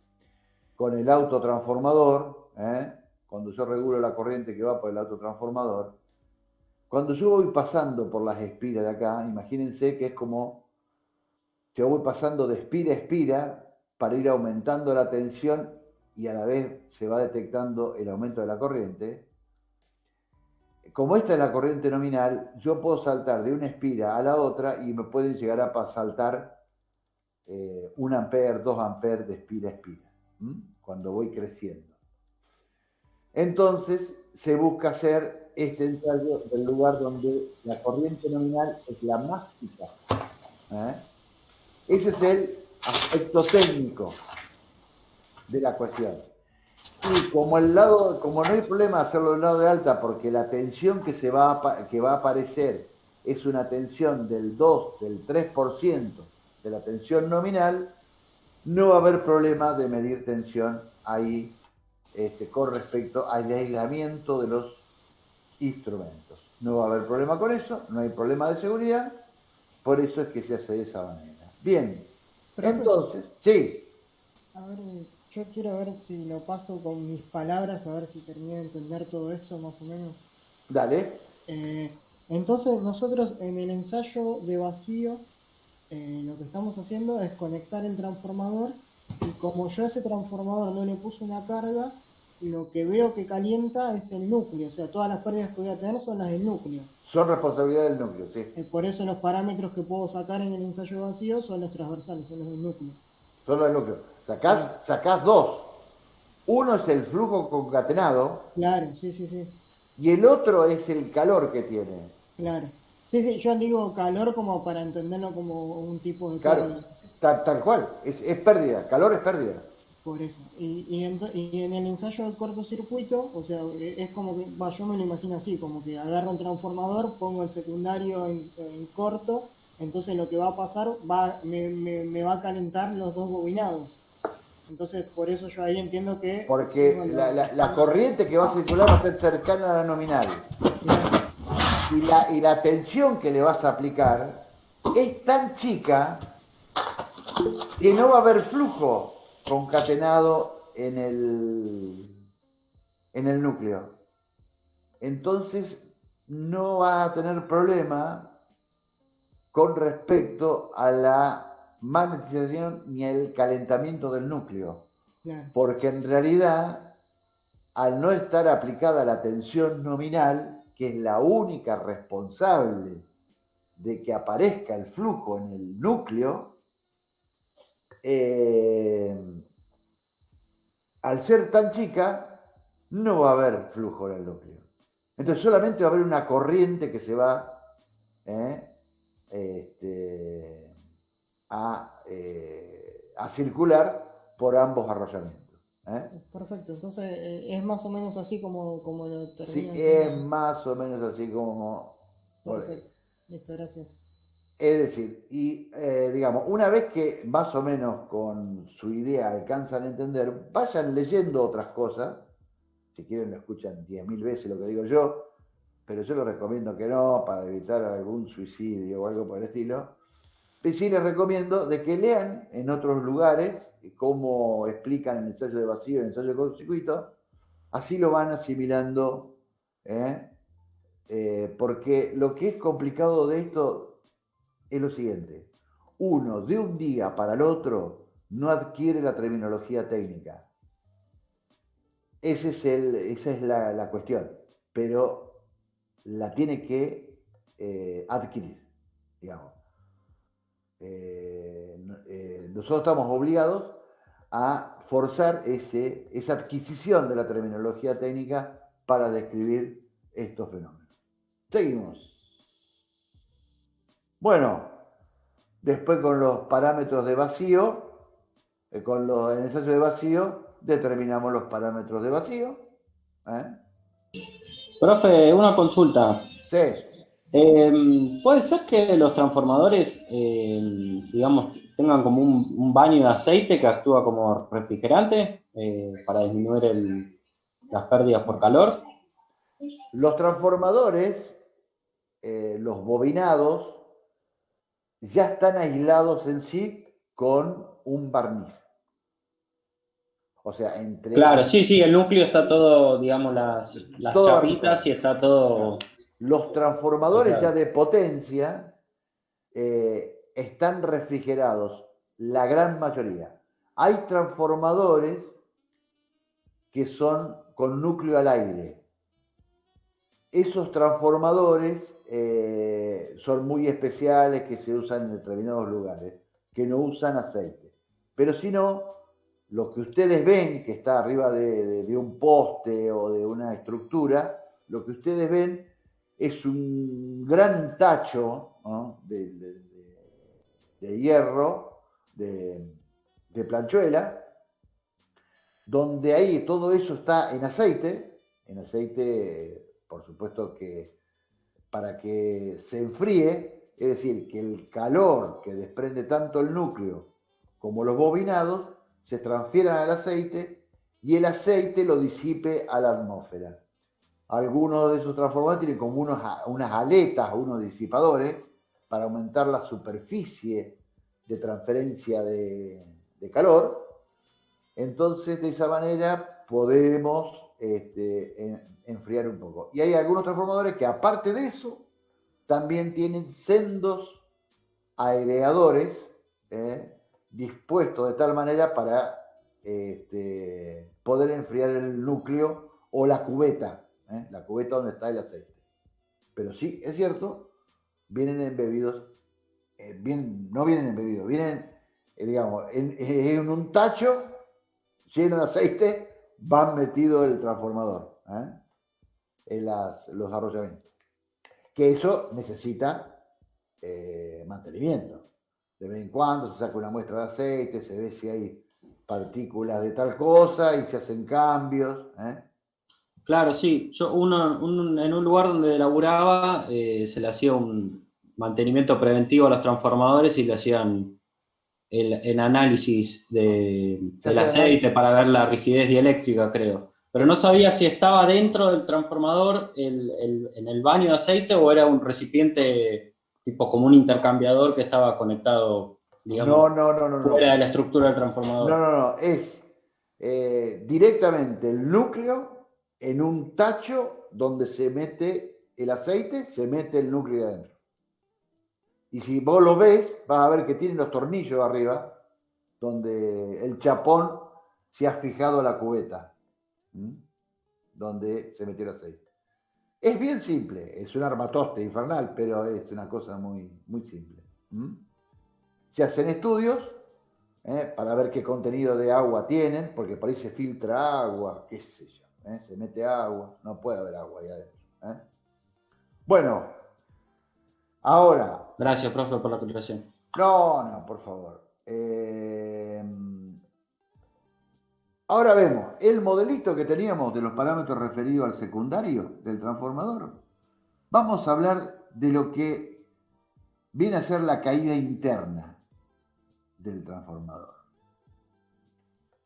con el autotransformador, cuando yo regulo la corriente que va por el autotransformador, cuando yo voy pasando por las espiras de acá, imagínense que es como que voy pasando de espira a espira para ir aumentando la tensión y a la vez se va detectando el aumento de la corriente. Como esta es la corriente nominal, yo puedo saltar de una espira a la otra y me pueden llegar a saltar 1 ampere, 2 amperes de espira a espira, cuando voy creciendo. Entonces se busca hacer este ensayo del lugar donde la corriente nominal es la más chica. Ese es el aspecto técnico de la cuestión. Y como no hay problema hacerlo del lado de alta, porque la tensión que va a aparecer es una tensión del 2, del 3% de la tensión nominal, no va a haber problema de medir tensión ahí con respecto al aislamiento de los instrumentos. No va a haber problema con eso, no hay problema de seguridad, por eso es que se hace de esa manera. Bien, Profe, entonces, sí. a ver, Yo quiero ver si lo paso con mis palabras, a ver si termino de entender todo esto más o menos. Dale. Entonces, nosotros en el ensayo de vacío, lo que estamos haciendo es conectar el transformador y como yo a ese transformador no le puse una carga, lo que veo que calienta es el núcleo, o sea, todas las pérdidas que voy a tener son las del núcleo. Son responsabilidad del núcleo, sí. Por eso los parámetros que puedo sacar en el ensayo vacío son los transversales, son los del núcleo. Solo del núcleo. Sacás dos. Uno es el flujo concatenado Claro, sí, sí, sí, y el otro es el calor que tiene. claro. Sí, sí, yo digo calor como para entenderlo como un tipo de Claro, pérdida. tal cual. Es pérdida. Calor es pérdida. Por eso. Y en el ensayo del cortocircuito, o sea, es como que, yo me lo imagino así, como que agarro un transformador, pongo el secundario en corto, entonces lo que va a pasar, me va a calentar los dos bobinados. Entonces, por eso yo ahí entiendo que... Porque la corriente que va a circular va a ser cercana a la nominal. Y la tensión que le vas a aplicar es tan chica que no va a haber flujo concatenado en el núcleo. Entonces no va a tener problema con respecto a la magnetización ni el calentamiento del núcleo. Claro. Porque en realidad, al no estar aplicada la tensión nominal, que es la única responsable de que aparezca el flujo en el núcleo, al ser tan chica, no va a haber flujo en el núcleo. Entonces solamente va a haber una corriente que se va a circular por ambos arrollamientos. Perfecto, entonces es más o menos así como lo Sí, termino. es más o menos así como... Perfecto, listo, gracias. Es decir, y digamos, una vez que más o menos con su idea alcanzan a entender, vayan leyendo otras cosas. Si quieren lo escuchan 10.000 veces lo que digo yo, pero yo les recomiendo que no, para evitar algún suicidio o algo por el estilo. Y sí les recomiendo de que lean en otros lugares cómo explican el ensayo de vacío y el ensayo de cortocircuito, así lo van asimilando, porque lo que es complicado de esto es lo siguiente: uno de un día para el otro no adquiere la terminología técnica. Esa es la cuestión, pero la tiene que adquirir, digamos. Nosotros estamos obligados a forzar esa adquisición de la terminología técnica para describir estos fenómenos. Seguimos. Bueno, después con los parámetros de vacío, con los ensayos de vacío, determinamos los parámetros de vacío. Profe, una consulta. Sí. ¿Puede ser que los transformadores, digamos, tengan como un baño de aceite que actúa como refrigerante para disminuir las pérdidas por calor? Los transformadores, los bobinados, ya están aislados en sí con un barniz. O sea, entre... Claro, sí, el núcleo está todo, digamos, las todo chapitas barnizado. y está todo... Los transformadores claro, ya de potencia están refrigerados, la gran mayoría. Hay transformadores que son con núcleo al aire. Esos transformadores son muy especiales, que se usan en determinados lugares, que no usan aceite. Pero si no, lo que ustedes ven, que está arriba de un poste o de una estructura, lo que ustedes ven es un gran tacho, ¿no?, de hierro, de planchuela, donde ahí todo eso está en aceite, por supuesto que para que se enfríe, es decir, que el calor que desprende tanto el núcleo como los bobinados se transfieran al aceite y el aceite lo disipe a la atmósfera. Algunos de esos transformadores tienen como unas aletas, unos disipadores, para aumentar la superficie de transferencia de calor. Entonces, de esa manera podemos enfriar un poco. Y hay algunos transformadores que, aparte de eso, también tienen sendos aireadores dispuestos de tal manera para poder enfriar el núcleo o la cubeta donde está el aceite. Pero sí, es cierto, vienen embebidos, no vienen embebidos, vienen, digamos, en un tacho lleno de aceite, van metido el transformador en los arrollamientos. Que eso necesita mantenimiento. De vez en cuando se saca una muestra de aceite, se ve si hay partículas de tal cosa y se hacen cambios. Claro, sí. Yo en un lugar donde laburaba se le hacía un mantenimiento preventivo a los transformadores y le hacían el análisis del aceite para ver la rigidez dieléctrica, creo. Pero no sabía si estaba dentro del transformador en el baño de aceite o era un recipiente tipo como un intercambiador que estaba conectado, digamos, fuera de la estructura del transformador. No, es directamente el núcleo en un tacho donde se mete el aceite, se mete el núcleo adentro. Y si vos lo ves, vas a ver que tiene los tornillos arriba, donde el chapón se ha fijado a la cubeta, donde se metió el aceite. Es bien simple, es un armatoste infernal, pero es una cosa muy, muy simple. Se hacen estudios para ver qué contenido de agua tienen, porque por ahí se filtra agua, qué sé yo, se mete agua, no puede haber agua ahí adentro. Bueno, ahora... Gracias, profe, por la aclaración. No, por favor. Ahora vemos el modelito que teníamos de los parámetros referidos al secundario del transformador. Vamos a hablar de lo que viene a ser la caída interna del transformador,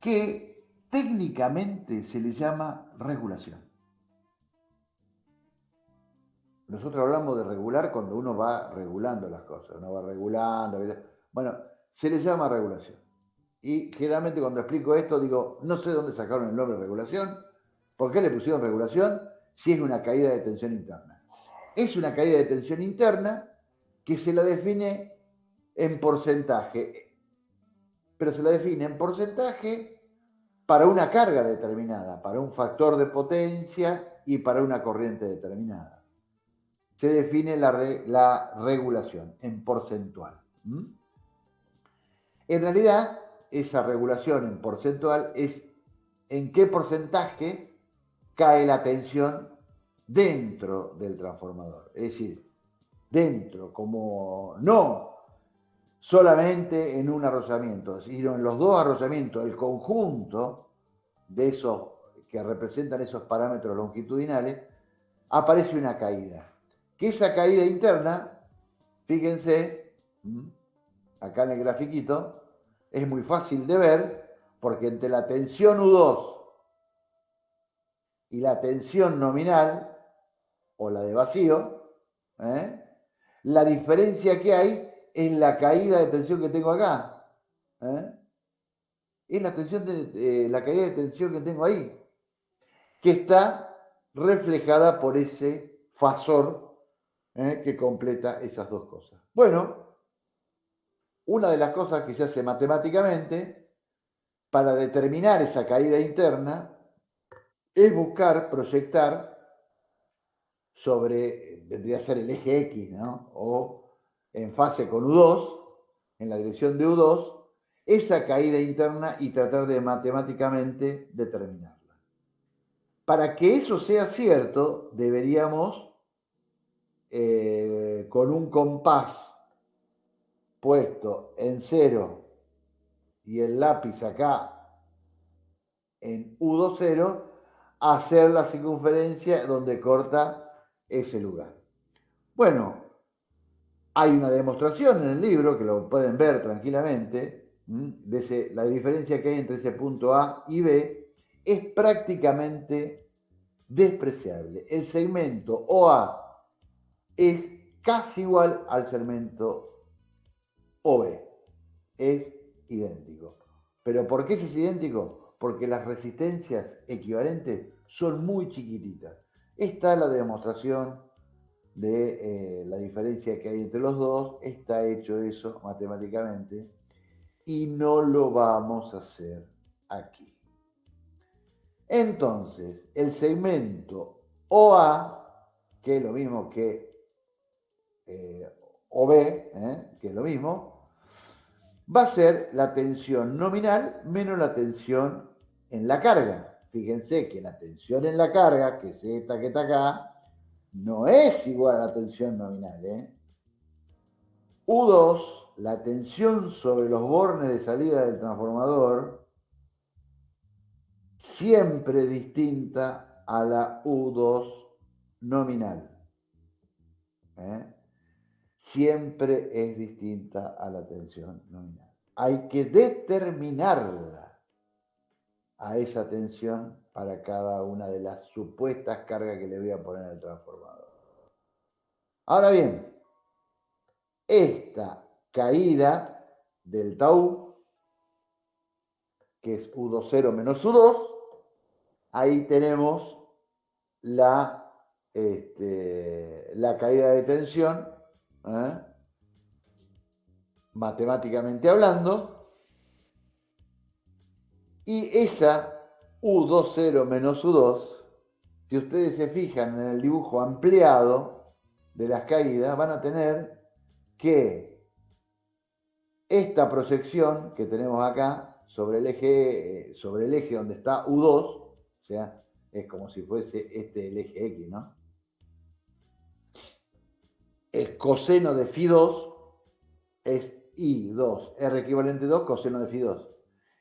que técnicamente se le llama regulación. Nosotros hablamos de regular cuando uno va regulando las cosas, uno va regulando. Bueno, se le llama regulación. Y generalmente cuando explico esto digo, no sé dónde sacaron el nombre de regulación, ¿por qué le pusieron regulación si es una caída de tensión interna? Es una caída de tensión interna que se la define en porcentaje, pero se la define en porcentaje para una carga determinada, para un factor de potencia y para una corriente determinada. Se define la regulación en porcentual. En realidad, esa regulación en porcentual es en qué porcentaje cae la tensión dentro del transformador. Es decir, dentro, como no solamente en un arrollamiento, sino en los dos arrollamientos, el conjunto de esos que representan esos parámetros longitudinales, aparece una caída. Que esa caída interna, fíjense, acá en el grafiquito, es muy fácil de ver, porque entre la tensión U2 y la tensión nominal, o la de vacío, la diferencia que hay es la caída de tensión que tengo acá. Es la caída de tensión que tengo ahí, que está reflejada por ese fasor que completa esas dos cosas. Bueno, una de las cosas que se hace matemáticamente para determinar esa caída interna es buscar, proyectar sobre, vendría a ser el eje X, ¿no? O en fase con U2, en la dirección de U2, esa caída interna y tratar de matemáticamente determinarla. Para que eso sea cierto, deberíamos, con un compás puesto en 0 y el lápiz acá en U20, hacer la circunferencia donde corta ese lugar. Bueno, hay una demostración en el libro, que lo pueden ver tranquilamente, de la diferencia que hay entre ese punto A y B es prácticamente despreciable. El segmento OA es casi igual al segmento OB, es idéntico. ¿Pero por qué es idéntico? Porque las resistencias equivalentes son muy chiquititas. Esta es la demostración de la diferencia que hay entre los dos. Está hecho eso matemáticamente y no lo vamos a hacer aquí. Entonces, el segmento OA, que es lo mismo que OB, que es lo mismo, va a ser la tensión nominal menos la tensión en la carga. Fíjense que la tensión en la carga, que es esta que está acá, no es igual a la tensión nominal. U2, la tensión sobre los bornes de salida del transformador, siempre distinta a la U2 nominal. Siempre es distinta a la tensión nominal. Hay que determinarla a esa tensión para cada una de las supuestas cargas que le voy a poner al transformador. Ahora bien, esta caída del tau, que es U20 menos U2, ahí tenemos la caída de tensión, matemáticamente hablando, y esa U20 menos U2, si ustedes se fijan en el dibujo ampliado de las caídas, van a tener que esta proyección que tenemos acá sobre el eje donde está U2, o sea, es como si fuese el eje X, ¿no? El coseno de Φ2 es I2, R equivalente 2, coseno de Φ2.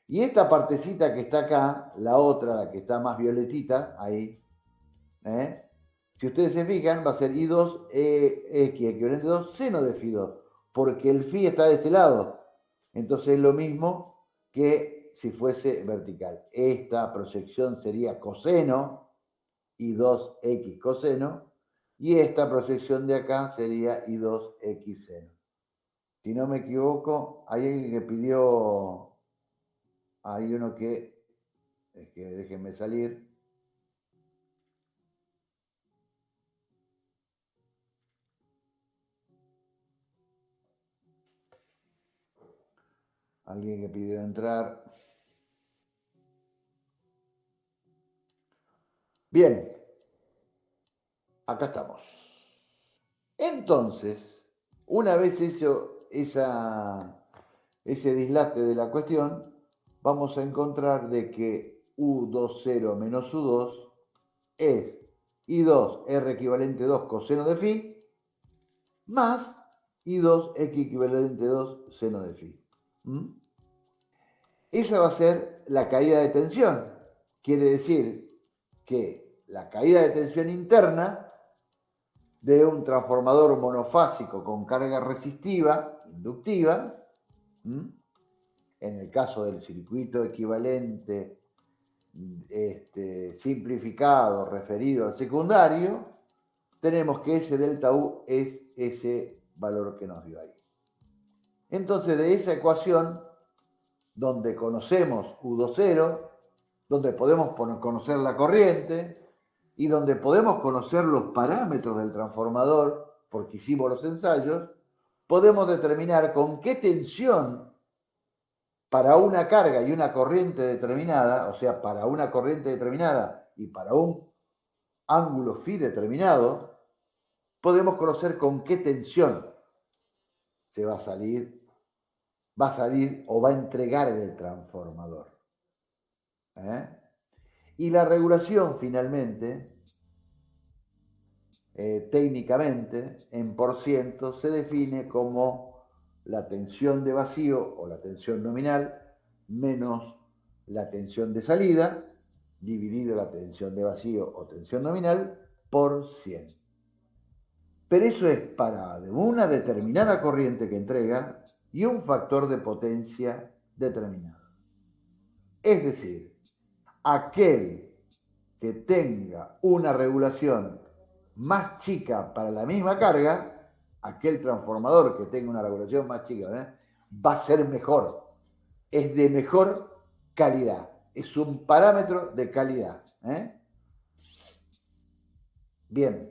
Y esta partecita que está acá, la otra, la que está más violetita, ahí, si ustedes se fijan, va a ser I2, X equivalente 2, seno de Φ2, porque el Φ está de este lado. Entonces es lo mismo que si fuese vertical. Esta proyección sería coseno, I2X coseno, y esta proyección de acá sería I2X seno. Si no me equivoco, hay alguien que pidió, hay uno que déjenme salir. Alguien que pidió entrar. Bien, acá estamos. Entonces, una vez hecho ese dislate de la cuestión, vamos a encontrar de que U20 menos U2 es I2 R equivalente 2 coseno de Φ más I2 X equivalente 2 seno de Φ. Esa va a ser la caída de tensión. Quiere decir que la caída de tensión interna de un transformador monofásico con carga resistiva, inductiva, en el caso del circuito equivalente simplificado referido al secundario, tenemos que ese delta U es ese valor que nos dio ahí. Entonces, de esa ecuación, donde conocemos U20, donde podemos conocer la corriente y donde podemos conocer los parámetros del transformador, porque hicimos los ensayos, podemos determinar con qué tensión para una carga y una corriente determinada, o sea, para una corriente determinada y para un ángulo φ determinado, podemos conocer con qué tensión se va a salir o va a entregar el transformador. Y la regulación, finalmente, técnicamente, en %, se define como la tensión de vacío o la tensión nominal menos la tensión de salida, dividido la tensión de vacío o tensión nominal por 100. Pero eso es para una determinada corriente que entrega y un factor de potencia determinado. Es decir, aquel que tenga una regulación más chica para la misma carga, aquel transformador que tenga una regulación más chica, va a ser mejor. Es de mejor calidad. Es un parámetro de calidad. Bien.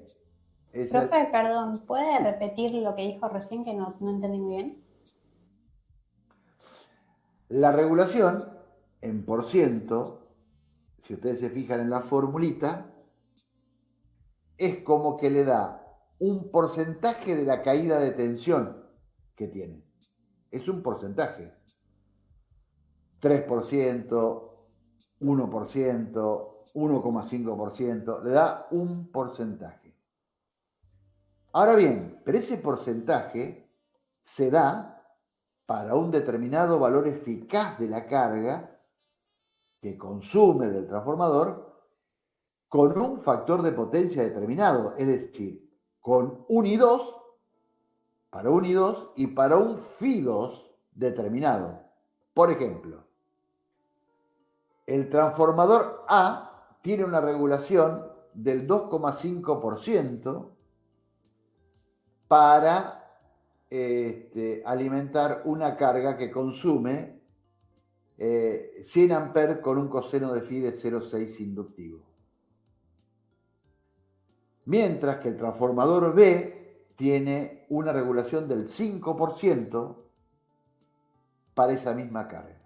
Profe, perdón, ¿puede repetir lo que dijo recién que no entendí muy bien? La regulación en por ciento, si ustedes se fijan en la formulita, es como que le da un porcentaje de la caída de tensión que tiene. Es un porcentaje. 3%, 1%, 1,5%, le da un porcentaje. Ahora bien, pero ese porcentaje se da para un determinado valor eficaz de la carga que consume del transformador con un factor de potencia determinado, es decir, con un I2 para un I2 y para un Φ2 determinado. Por ejemplo, el transformador A tiene una regulación del 2,5% para alimentar una carga que consume 100 amperes con un coseno de Φ de 0,6 inductivo. Mientras que el transformador B tiene una regulación del 5% para esa misma carga.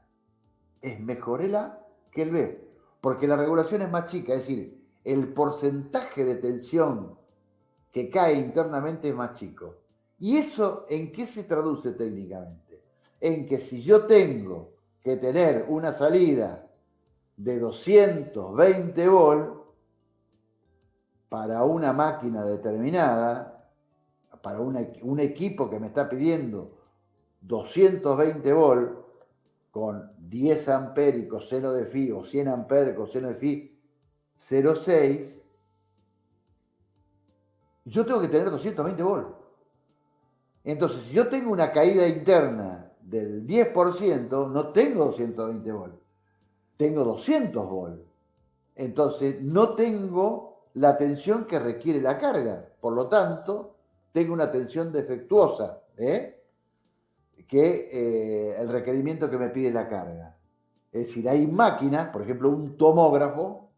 Es mejor el A que el B, porque la regulación es más chica, es decir, el porcentaje de tensión que cae internamente es más chico. ¿Y eso en qué se traduce técnicamente? En que si yo tengo que tener una salida de 220 volts para una máquina determinada, para un equipo que me está pidiendo 220 volts con 10 amperes y coseno de Φ o 100 amperes coseno de Φ 0,6, yo tengo que tener 220 volts. Entonces, si yo tengo una caída interna del 10%, no tengo 220 volts, tengo 200 volts. Entonces, no tengo la tensión que requiere la carga. Por lo tanto, tengo una tensión defectuosa, que el requerimiento que me pide la carga. Es decir, hay máquinas, por ejemplo, un tomógrafo,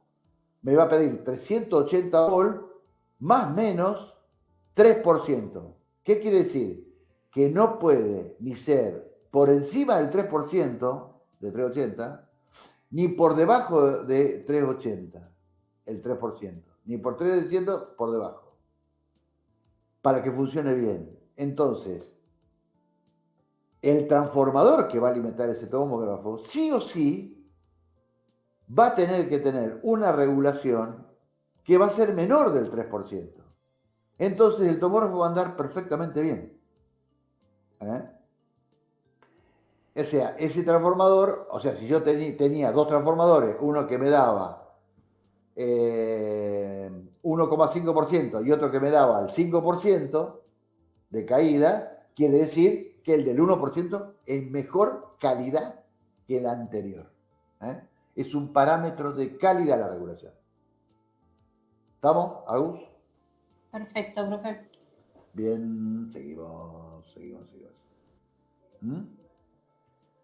me va a pedir 380 volts más menos 3%. ¿Qué quiere decir? Que no puede ni ser por encima del 3% de 380, ni por debajo de 380, el 3%, ni por 3% por debajo, para que funcione bien. Entonces, el transformador que va a alimentar ese tomógrafo, sí o sí, va a tener que tener una regulación que va a ser menor del 3%. Entonces el tomógrafo va a andar perfectamente bien. O sea, ese transformador, o sea, si yo tenía dos transformadores, uno que me daba 1,5% y otro que me daba el 5% de caída, quiere decir que el del 1% es mejor calidad que el anterior. Es un parámetro de calidad la regulación. ¿Estamos, Agus? Perfecto, profe. Bien, seguimos.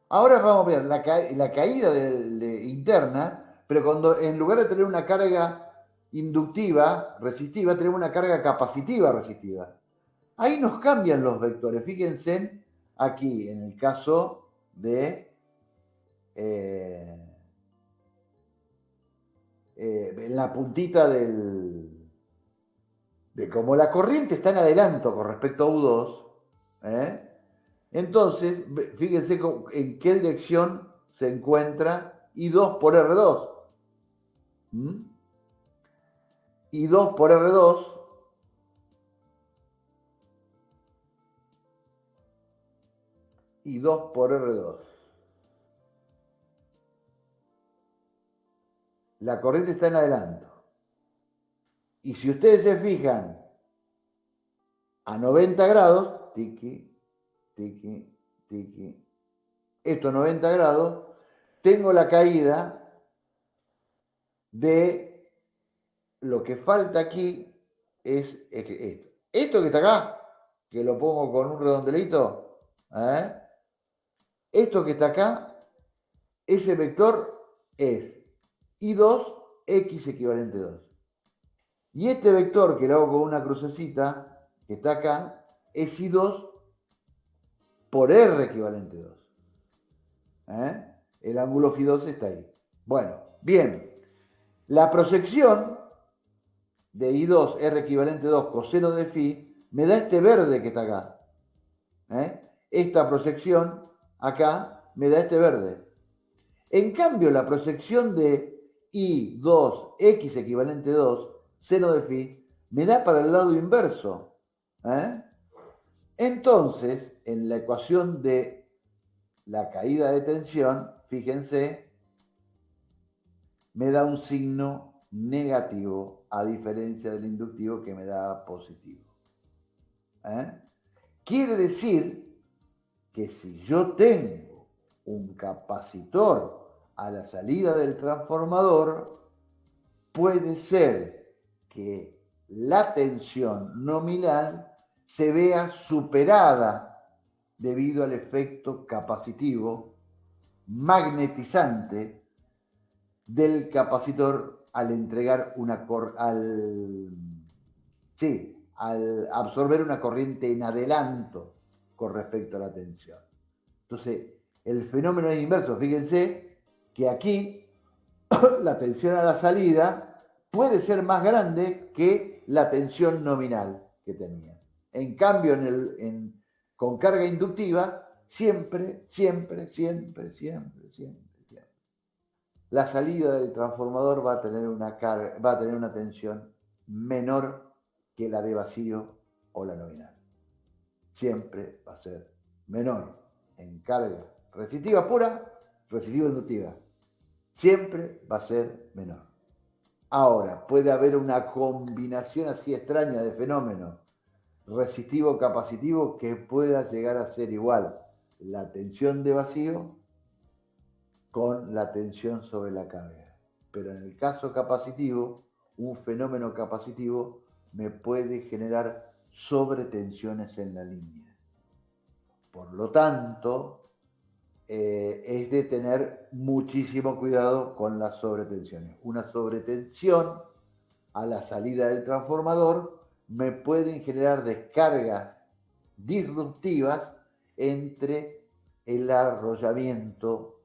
Ahora vamos a ver la caída interna, pero cuando en lugar de tener una carga inductiva resistiva, tenemos una carga capacitiva resistiva. Ahí nos cambian los vectores. Fíjense aquí, en el caso de en la puntita de como la corriente está en adelanto con respecto a U2, entonces, fíjense en qué dirección se encuentra I2 por R2. I2 por R2 I2 por R2. La corriente está en adelanto. Y si ustedes se fijan a 90 grados, tiqui, tiqui, tiqui, esto 90 grados, tengo la caída de lo que falta aquí es esto. Esto que está acá, que lo pongo con un redondelito, esto que está acá ese vector es I2, X equivalente 2. Y este vector que lo hago con una crucecita, que está acá, es I2 por R equivalente 2. El ángulo Φ2 está ahí. Bueno, bien. La proyección de I2, R equivalente 2, coseno de Φ, me da este verde que está acá. Esta proyección acá me da este verde. En cambio, la proyección de I2, X equivalente 2, seno de Φ, me da para el lado inverso. Entonces, en la ecuación de la caída de tensión, fíjense, me da un signo negativo, a diferencia del inductivo que me da positivo. Quiere decir que si yo tengo un capacitor a la salida del transformador, puede ser que la tensión nominal se vea superada debido al efecto capacitivo magnetizante del capacitor al entregar al absorber una corriente en adelanto con respecto a la tensión. Entonces, el fenómeno es inverso. Fíjense que aquí la tensión a la salida puede ser más grande que la tensión nominal que tenía. En cambio, con carga inductiva, siempre, la salida del transformador va a tener una tensión menor que la de vacío o la nominal. Siempre va a ser menor en carga resistiva pura, resistiva inductiva. Siempre va a ser menor. Ahora, puede haber una combinación así extraña de fenómenos resistivo-capacitivo que pueda llegar a ser igual la tensión de vacío con la tensión sobre la carga. Pero en el caso capacitivo, un fenómeno capacitivo me puede generar sobretensiones en la línea. Por lo tanto, es de tener muchísimo cuidado con las sobretensiones. Una sobretensión a la salida del transformador me pueden generar descargas disruptivas entre el arrollamiento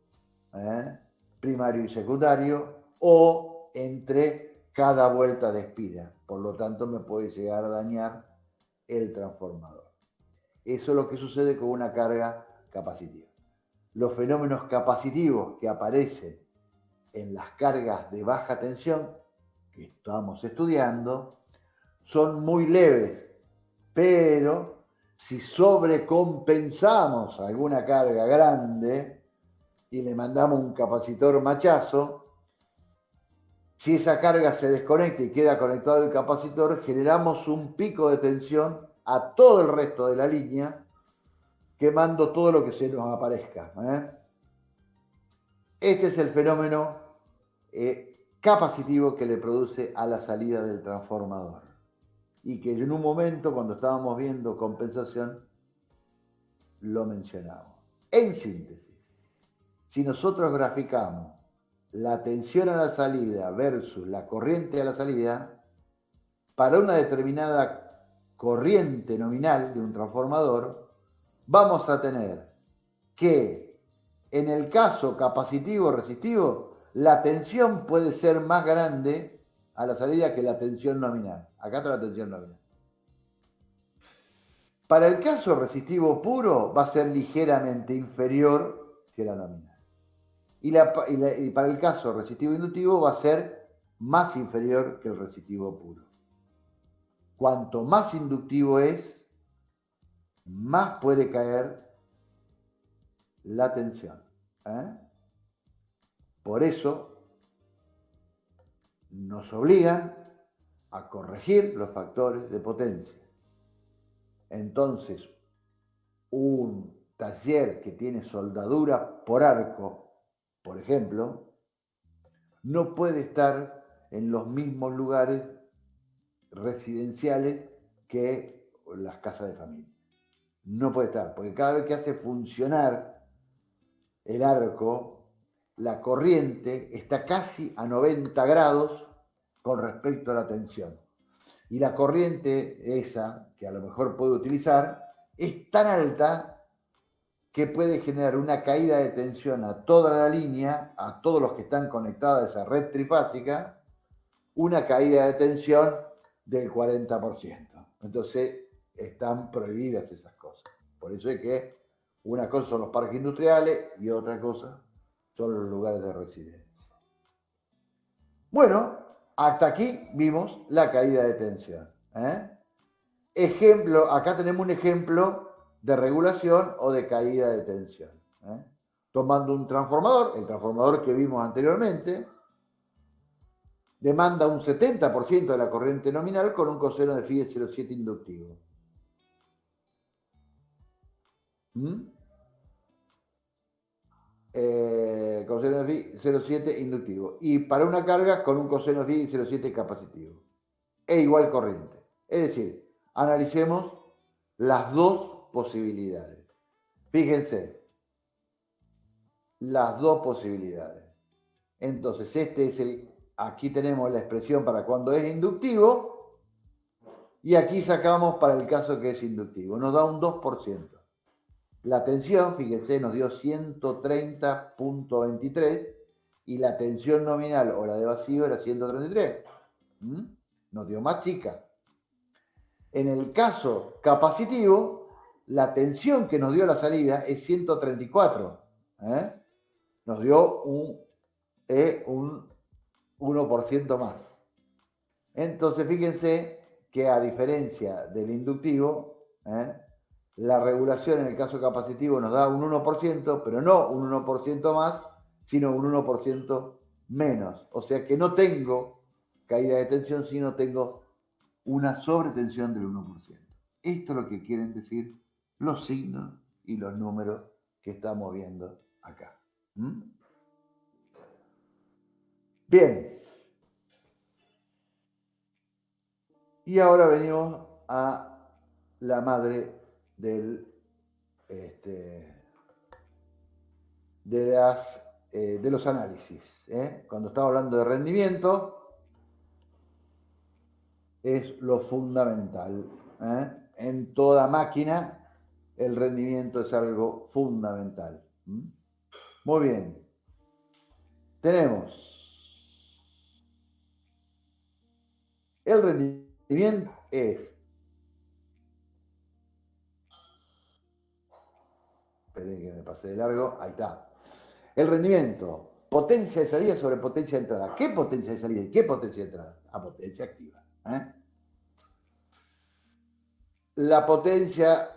primario y secundario o entre cada vuelta de espira. Por lo tanto, me puede llegar a dañar el transformador. Eso es lo que sucede con una carga capacitiva. Los fenómenos capacitivos que aparecen en las cargas de baja tensión que estamos estudiando son muy leves, pero si sobrecompensamos alguna carga grande y le mandamos un capacitor machazo, si esa carga se desconecta y queda conectado al capacitor, generamos un pico de tensión a todo el resto de la línea, quemando todo lo que se nos aparezca. Este es el fenómeno capacitivo que le produce a la salida del transformador. Y que en un momento, cuando estábamos viendo compensación, lo mencionamos. En síntesis, si nosotros graficamos la tensión a la salida versus la corriente a la salida, para una determinada corriente nominal de un transformador, vamos a tener que en el caso capacitivo-resistivo, la tensión puede ser más grande a la salida que la tensión nominal. Acá está la tensión nominal. Para el caso resistivo puro va a ser ligeramente inferior que la nominal. Y para el caso resistivo inductivo va a ser más inferior que el resistivo puro. Cuanto más inductivo es, más puede caer la tensión. Por eso nos obligan a corregir los factores de potencia. Entonces, un taller que tiene soldadura por arco, por ejemplo, no puede estar en los mismos lugares residenciales que las casas de familia. No puede estar, porque cada vez que hace funcionar el arco, la corriente está casi a 90 grados con respecto a la tensión. Y la corriente esa, que a lo mejor puede utilizar, es tan alta que puede generar una caída de tensión a toda la línea, a todos los que están conectados a esa red trifásica, una caída de tensión del 40%. Entonces, están prohibidas esas cosas. Por eso es que una cosa son los parques industriales y otra cosa son los lugares de residencia. Bueno, hasta aquí vimos la caída de tensión. Ejemplo, acá tenemos un ejemplo de regulación o de caída de tensión. Tomando un transformador, el transformador que vimos anteriormente, demanda un 70% de la corriente nominal con un coseno de phi de 0,7 inductivo. Coseno de phi 0,7 inductivo. Y para una carga con un coseno de phi 0,7 capacitivo. E igual corriente. Es decir, analicemos las dos posibilidades. Fíjense, las dos posibilidades. Entonces, aquí tenemos la expresión para cuando es inductivo y aquí sacamos para el caso que es inductivo. Nos da un 2%. La tensión, fíjense, nos dio 130.23 y la tensión nominal o la de vacío era 133. Nos dio más chica. En el caso capacitivo, la tensión que nos dio la salida es 134. Nos dio un 1% más. Entonces, fíjense que a diferencia del inductivo, la regulación en el caso capacitivo nos da un 1%, pero no un 1% más, sino un 1% menos. O sea que no tengo caída de tensión, sino tengo una sobretensión del 1%. Esto es lo que quieren decir los signos y los números que estamos viendo acá. Bien. Y ahora venimos a la madre de los análisis. Cuando estamos hablando de rendimiento, es lo fundamental. En toda máquina, el rendimiento es algo fundamental. Muy bien. Tenemos el rendimiento es, esperen que me pasé de largo, ahí está. El rendimiento, potencia de salida sobre potencia de entrada. ¿Qué potencia de salida y qué potencia de entrada? A potencia activa. La potencia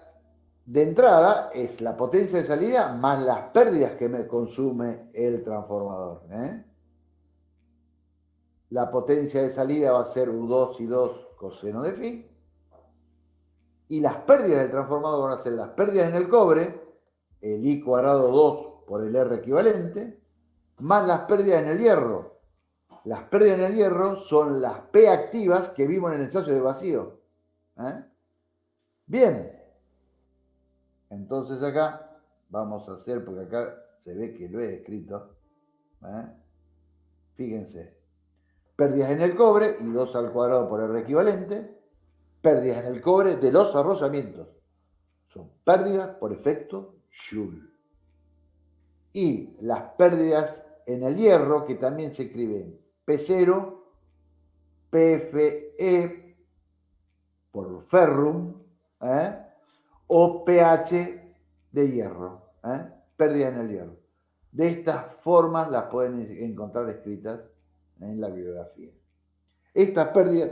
de entrada es la potencia de salida más las pérdidas que me consume el transformador. La potencia de salida va a ser U2 y 2 coseno de phi. Y las pérdidas del transformador van a ser las pérdidas en el cobre, el I cuadrado 2 por el R equivalente, más las pérdidas en el hierro. Las pérdidas en el hierro son las P activas que vimos en el ensayo de vacío. Bien. Entonces acá vamos a hacer, porque acá se ve que lo he escrito. Fíjense. Pérdidas en el cobre, y 2 al cuadrado por R equivalente. Pérdidas en el cobre de los arrollamientos. Son pérdidas por efecto Joule. Y las pérdidas en el hierro, que también se escriben P0, PFE por ferrum, o pH de hierro. Pérdida en el hierro. De estas formas las pueden encontrar escritas en la bibliografía. Estas pérdidas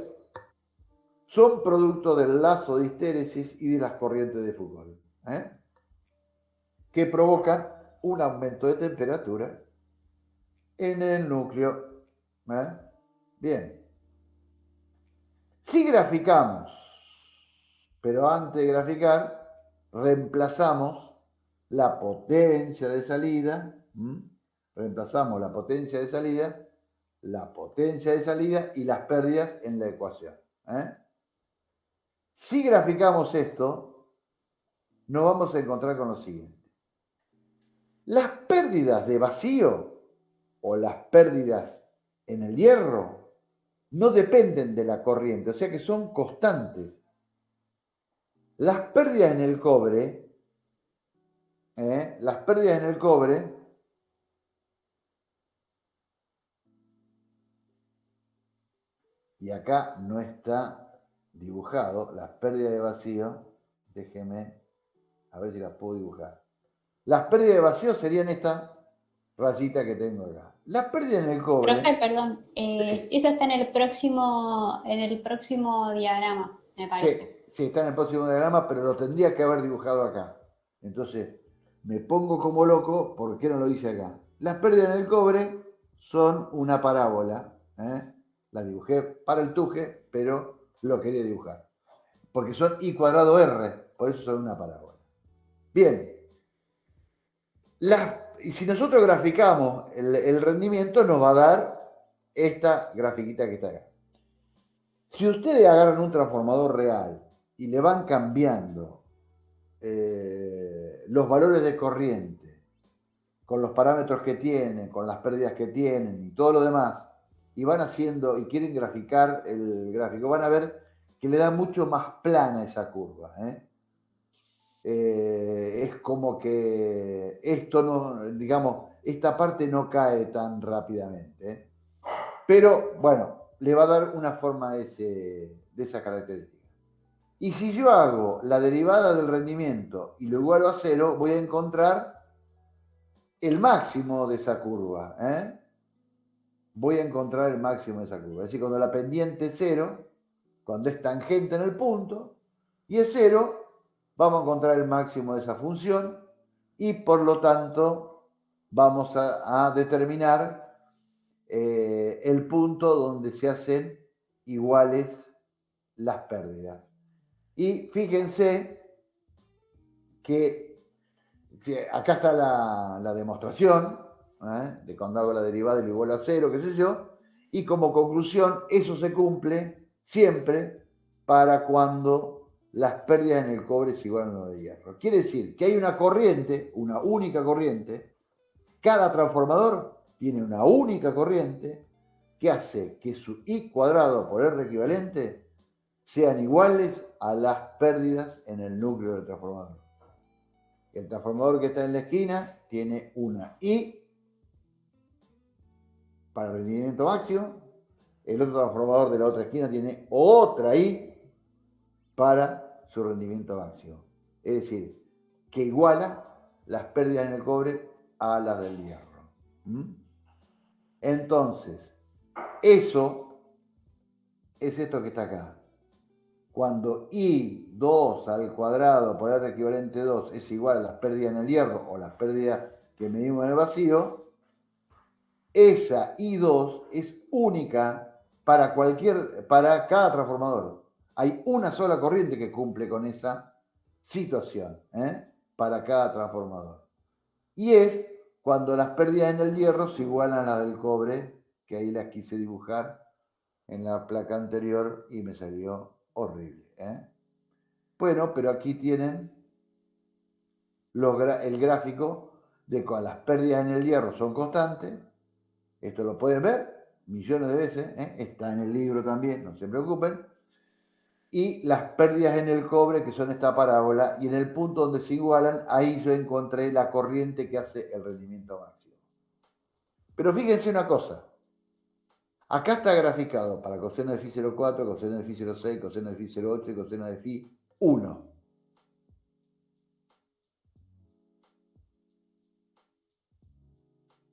son producto del lazo de histéresis y de las corrientes de Foucault, que provocan un aumento de temperatura en el núcleo. Bien. Si graficamos, pero antes de graficar, reemplazamos la potencia de salida, reemplazamos la potencia de salida y las pérdidas en la ecuación. Si graficamos esto, nos vamos a encontrar con lo siguiente. Las pérdidas de vacío o las pérdidas en el hierro no dependen de la corriente, o sea que son constantes. Las pérdidas en el cobre, y acá no está dibujado, las pérdidas de vacío, déjenme a ver si las puedo dibujar. Las pérdidas de vacío serían esta rayita que tengo acá. Las pérdidas en el cobre... Profe, perdón, eso está en el próximo diagrama, me parece. Sí, está en el próximo diagrama, pero lo tendría que haber dibujado acá. Entonces, me pongo como loco, ¿por qué no lo hice acá? Las pérdidas en el cobre son una parábola. La dibujé para el tuje, pero lo quería dibujar. Porque son I cuadrado R, por eso son una parábola. Bien. Y si nosotros graficamos el rendimiento, nos va a dar esta grafiquita que está acá. Si ustedes agarran un transformador real y le van cambiando los valores de corriente con los parámetros que tienen, con las pérdidas que tienen y todo lo demás, y van haciendo y quieren graficar el gráfico, van a ver que le da mucho más plana esa curva. Es como que esto no, digamos, esta parte no cae tan rápidamente. Pero bueno, le va a dar una forma de esa característica. Y si yo hago la derivada del rendimiento y lo igualo a 0, voy a encontrar el máximo de esa curva. Voy a encontrar el máximo de esa curva. Es decir, cuando la pendiente es 0, cuando es tangente en el punto, y es 0, vamos a encontrar el máximo de esa función y por lo tanto vamos a determinar el punto donde se hacen iguales las pérdidas. Y fíjense que acá está la demostración de cuando hago la derivada y lo igualo a 0, qué sé yo, y como conclusión eso se cumple siempre para cuando las pérdidas en el cobre se igualan a lo de hierro. Quiere decir que hay una corriente, una única corriente, cada transformador tiene una única corriente que hace que su I cuadrado por R equivalente sean iguales a las pérdidas en el núcleo del transformador. El transformador que está en la esquina tiene una I para rendimiento máximo, el otro transformador de la otra esquina tiene otra I para su rendimiento máximo. Es decir, que iguala las pérdidas en el cobre a las del hierro. Entonces, eso es esto que está acá. Cuando I2 al cuadrado por R equivalente 2 es igual a las pérdidas en el hierro o las pérdidas que medimos en el vacío, esa I2 es única para cada transformador. Hay una sola corriente que cumple con esa situación para cada transformador. Y es cuando las pérdidas en el hierro se igualan a las del cobre, que ahí las quise dibujar en la placa anterior y me salió horrible. Bueno, pero aquí tienen el gráfico de cuando las pérdidas en el hierro son constantes. Esto lo pueden ver millones de veces, está en el libro también, no se preocupen. Y las pérdidas en el cobre, que son esta parábola, y en el punto donde se igualan, ahí yo encontré la corriente que hace el rendimiento máximo. Pero fíjense una cosa, acá está graficado para coseno de phi 0,4, coseno de phi 0,6, coseno de phi 0,8 y coseno de phi 1.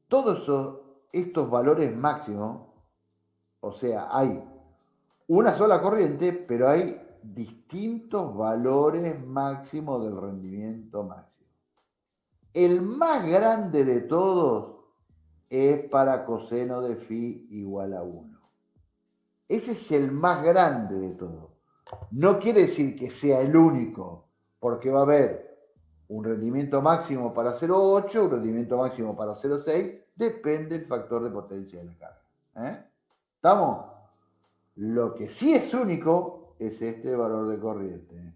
Todos estos valores máximos, o sea, hay una sola corriente, pero hay distintos valores máximos del rendimiento máximo. El más grande de todos es para coseno de phi igual a 1. Ese es el más grande de todos. No quiere decir que sea el único, porque va a haber un rendimiento máximo para 0,8, un rendimiento máximo para 0,6, depende del factor de potencia de la carga. ¿Estamos? Lo que sí es único es este valor de corriente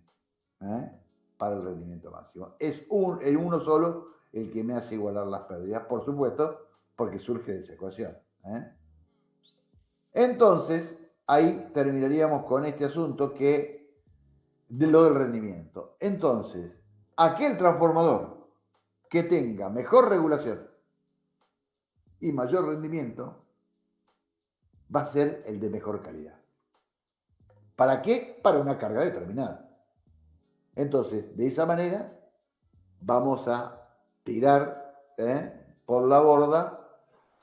para el rendimiento máximo. Es el uno solo el que me hace igualar las pérdidas. Por supuesto, porque surge de esa ecuación. Entonces, ahí terminaríamos con este asunto que de lo del rendimiento. Entonces, aquel transformador que tenga mejor regulación y mayor rendimiento va a ser el de mejor calidad. ¿Para qué? Para una carga determinada. Entonces, de esa manera, vamos a tirar por la borda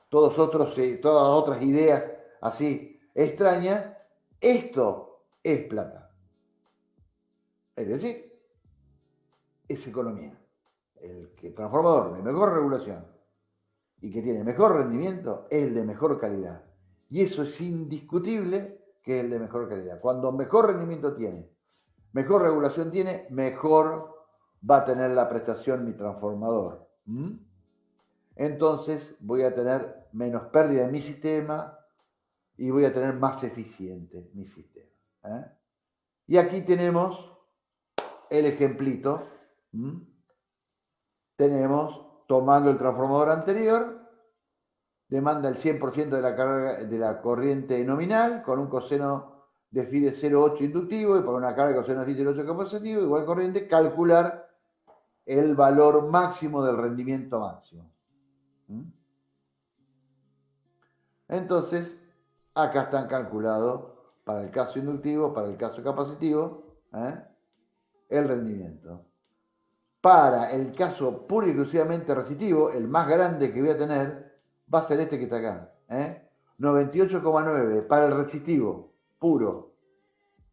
todas otras ideas así extrañas. Esto es plata. Es decir, es economía. El transformador de mejor regulación y que tiene mejor rendimiento es el de mejor calidad. Y eso es indiscutible que es el de mejor calidad. Cuando mejor rendimiento tiene, mejor regulación tiene, mejor va a tener la prestación mi transformador. Entonces voy a tener menos pérdida en mi sistema y voy a tener más eficiente mi sistema. Y aquí tenemos el ejemplito. Tenemos, tomando el transformador anterior, demanda el 100% de la carga de la corriente nominal con un coseno de phi de 0,8 inductivo y por una carga de coseno de phi de 0,8 capacitivo, igual corriente, calcular el valor máximo del rendimiento máximo. Entonces, acá están calculados para el caso inductivo, para el caso capacitivo, el rendimiento. Para el caso puro y exclusivamente resitivo, el más grande que voy a tener va a ser este que está acá. 98,9 para el resistivo puro.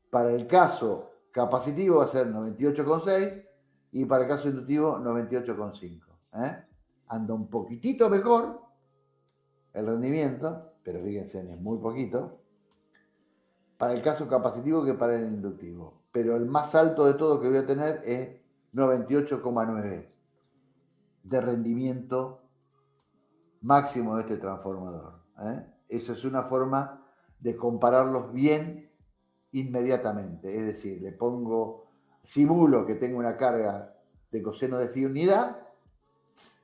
Para el caso capacitivo va a ser 98,6 y para el caso inductivo 98,5. Anda un poquitito mejor el rendimiento, pero fíjense, es muy poquito, para el caso capacitivo que para el inductivo. Pero el más alto de todo que voy a tener es 98,9 de rendimiento máximo de este transformador. Eso es una forma de compararlos bien inmediatamente. Es decir, simulo que tengo una carga de coseno de phi unidad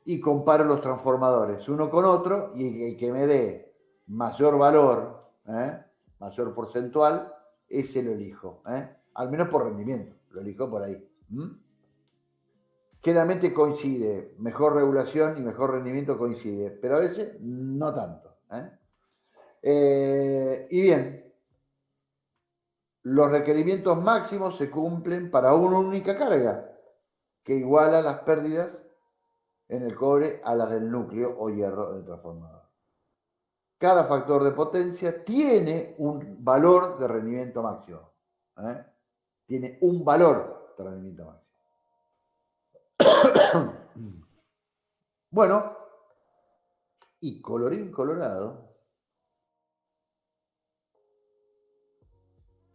y comparo los transformadores uno con otro y el que me dé mayor valor, mayor porcentual, ese lo elijo. Al menos por rendimiento, lo elijo por ahí. Generalmente coincide, mejor regulación y mejor rendimiento coincide, pero a veces no tanto. Y bien, los requerimientos máximos se cumplen para una única carga, que iguala las pérdidas en el cobre a las del núcleo o hierro del transformador. Cada factor de potencia tiene un valor de rendimiento máximo. Tiene un valor de rendimiento máximo. Bueno, y colorín colorado,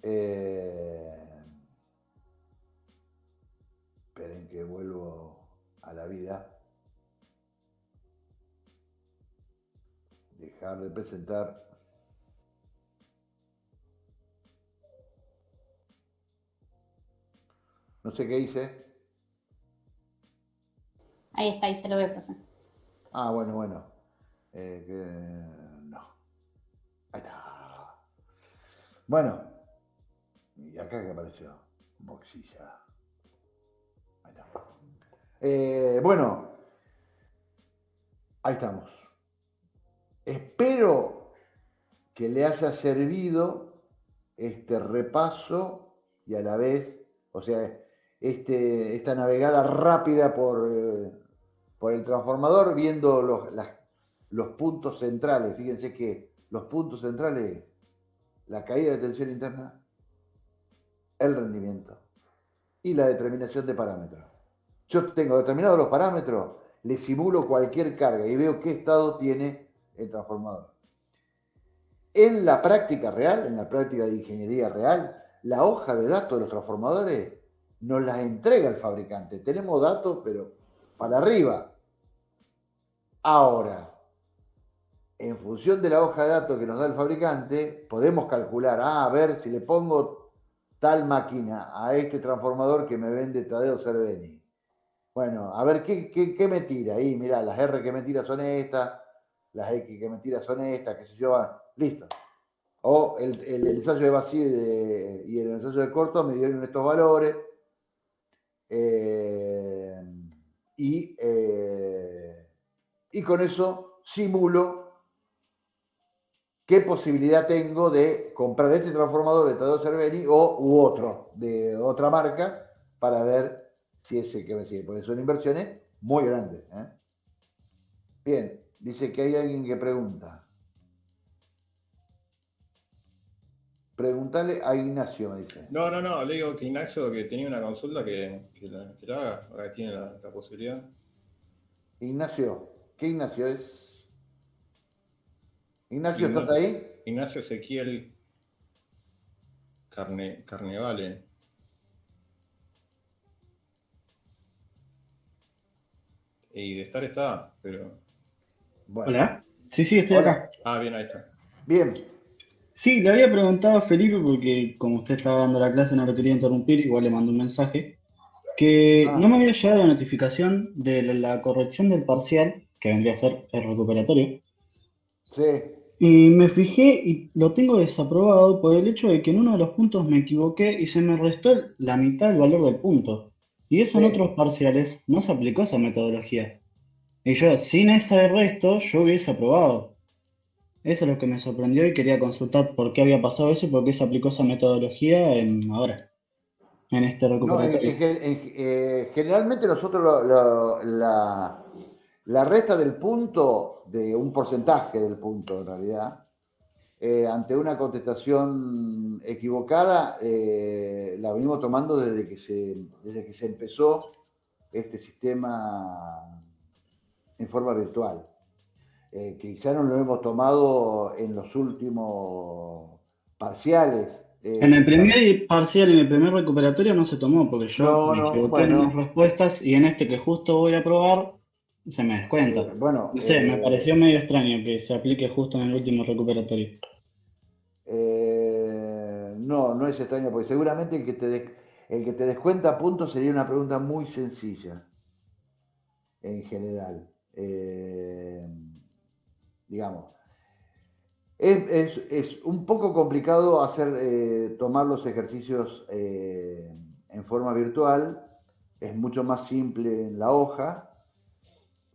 esperen que vuelvo a la vida. Dejar de presentar. No sé qué hice. Ahí está, ahí se lo ve, profe. Ah, bueno. No. Ahí está. Bueno. Y acá que apareció. Boxilla. Ahí está. Bueno. Ahí estamos. Espero que le haya servido este repaso y a la vez, o sea, esta navegada rápida por el transformador, viendo los puntos centrales. Fíjense que los puntos centrales, la caída de tensión interna, el rendimiento y la determinación de parámetros. Yo tengo determinados los parámetros, le simulo cualquier carga y veo qué estado tiene el transformador. En la práctica real, en la práctica de ingeniería real, la hoja de datos de los transformadores nos la entrega el fabricante. Tenemos datos, pero para arriba. Ahora, en función de la hoja de datos que nos da el fabricante, podemos calcular, a ver si le pongo tal máquina a este transformador que me vende Tadeo Cerveni. Bueno, a ver qué me tira ahí. Mirá, las R que me tira son estas. las X que me tira son estas, qué sé yo, listo. O el ensayo de vacío y el ensayo de corto me dieron estos valores. Y con eso simulo qué posibilidad tengo de comprar este transformador de Tadeo Cerveni u otro de otra marca para ver si ese que me sigue, porque son inversiones muy grandes. Bien, dice que hay alguien que pregunta. Preguntale a Ignacio, me dice. No, le digo que Ignacio que tenía una consulta que la haga, ahora que tiene la posibilidad. Ignacio, ¿qué Ignacio es? Ignacio, ¿estás ahí? Ignacio Ezequiel Carnevale. Y de estar está, pero... Bueno. Hola. Sí, estoy Hola. acá. Ah, bien, ahí está. Bien. Sí, le había preguntado a Felipe porque como usted estaba dando la clase no lo quería interrumpir, igual le mandé un mensaje, que no me había llegado la notificación de la corrección del parcial, que vendría a ser el recuperatorio. Sí. Y me fijé y lo tengo desaprobado por el hecho de que en uno de los puntos me equivoqué y se me restó la mitad del valor del punto. Y eso en Sí. otros parciales no se aplicó esa metodología. Y yo, sin ese resto, yo hubiese aprobado. Eso es lo que me sorprendió y quería consultar por qué había pasado eso y por qué se aplicó esa metodología ahora, en este No, recuperatorio. generalmente nosotros la resta del punto, de un porcentaje del punto en realidad, ante una contestación equivocada, la venimos tomando desde que se empezó este sistema en forma virtual. Quizá no lo hemos tomado en los últimos parciales. En el primer parcial, en el primer recuperatorio no se tomó porque yo me equivoqué en unas respuestas y en este que justo voy a probar se me descuenta. No sé, me pareció medio extraño que se aplique justo en el último recuperatorio. No es extraño, porque seguramente el que te descuenta puntos sería una pregunta muy sencilla, en general. Digamos. Es un poco complicado tomar los ejercicios en forma virtual, es mucho más simple en la hoja,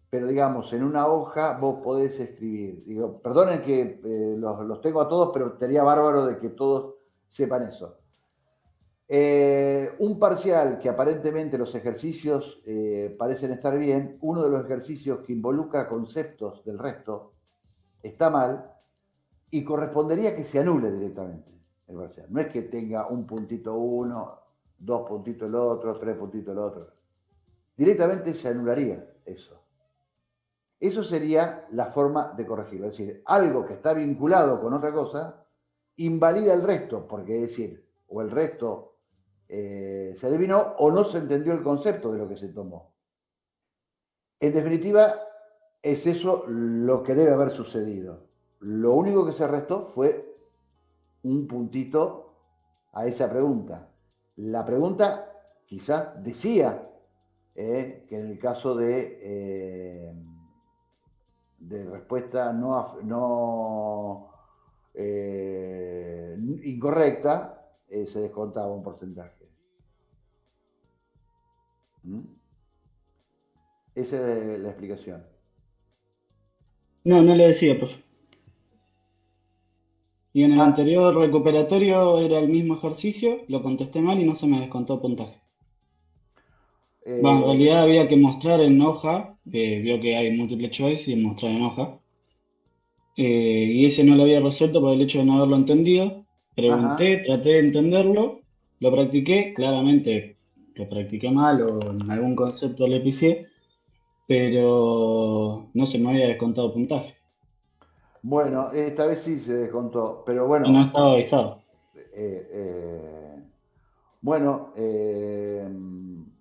pero digamos, en una hoja vos podés escribir. Digo, perdonen que los tengo a todos, pero sería bárbaro de que todos sepan eso. Un parcial que aparentemente los ejercicios parecen estar bien, uno de los ejercicios que involucra conceptos del resto está mal y correspondería que se anule directamente el parcial. No es que tenga un puntito uno, 2 puntitos el otro, 3 puntitos el otro. Directamente se anularía eso. Eso sería la forma de corregirlo. Es decir, algo que está vinculado con otra cosa invalida el resto, porque es decir, o el resto se adivinó o no se entendió el concepto de lo que se tomó. En definitiva, es eso lo que debe haber sucedido. Lo único que se restó fue un puntito a esa pregunta. La pregunta quizás decía que en el caso de respuesta incorrecta, se descontaba un porcentaje. Esa es la explicación. No lo decía, profe. Y en el anterior recuperatorio era el mismo ejercicio, lo contesté mal y no se me descontó puntaje. En realidad había que mostrar en hoja, vio que hay multiple choice y mostrar en hoja. Y ese no lo había resuelto por el hecho de no haberlo entendido. Pregunté, traté de entenderlo, lo practiqué, claramente lo practiqué mal o en algún concepto le pifié, pero no se me había descontado puntaje. Bueno, esta vez sí se descontó, pero bueno. Y no estaba avisado.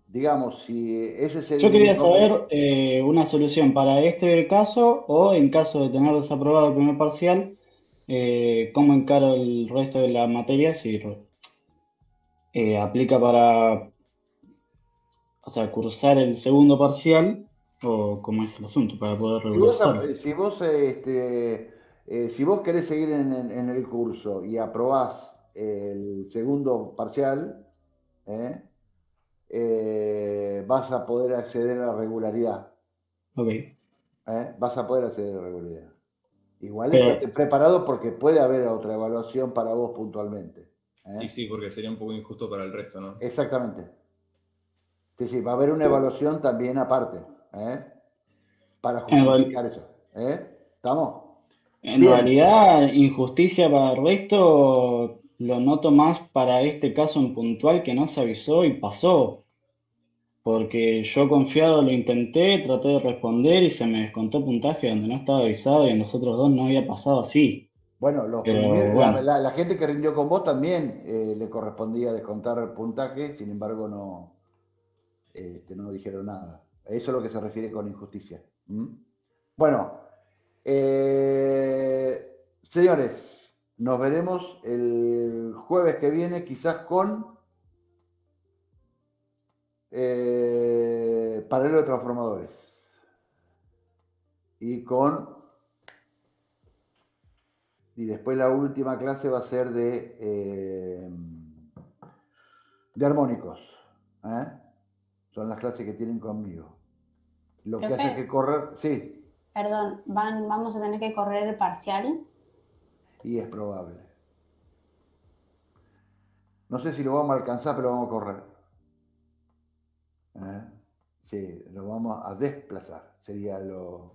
Digamos, si ese es el... Yo quería saber una solución para este caso o en caso de tener desaprobado el primer parcial, cómo encaro el resto de la materia si aplica para, o sea, cursar el segundo parcial ¿O cómo es el asunto para poder Si vos, regularizarlo? si vos querés seguir en el curso y aprobás el segundo parcial, vas a poder acceder a la regularidad. Ok. Vas a poder acceder a la regularidad. Igual estate Pero, preparado porque puede haber otra evaluación para vos puntualmente. Sí, porque sería un poco injusto para el resto, ¿no? Exactamente. Sí, sí, va a haber una evaluación también aparte, para en, real- justificar eso. ¿Estamos? en Bien. realidad, injusticia para el resto lo noto más para este caso en puntual que no se avisó y pasó. Porque yo confiado lo intenté, traté de responder y se me descontó puntaje donde no estaba avisado y en los otros dos no había pasado así. Bueno, Pero bueno, la gente que rindió con vos también le correspondía descontar el puntaje, sin embargo no dijeron nada. Eso es lo que se refiere con injusticia. ¿Mm? Bueno, señores, nos veremos el jueves que viene, quizás con paralelo de transformadores y después la última clase va a ser de armónicos. Son las clases que tienen conmigo. Lo que hace que Profe, correr, sí, perdón, vamos a tener que correr el parcial. y es probable. No sé si lo vamos a alcanzar, pero vamos a correr. Sí, lo vamos a desplazar. Sería lo.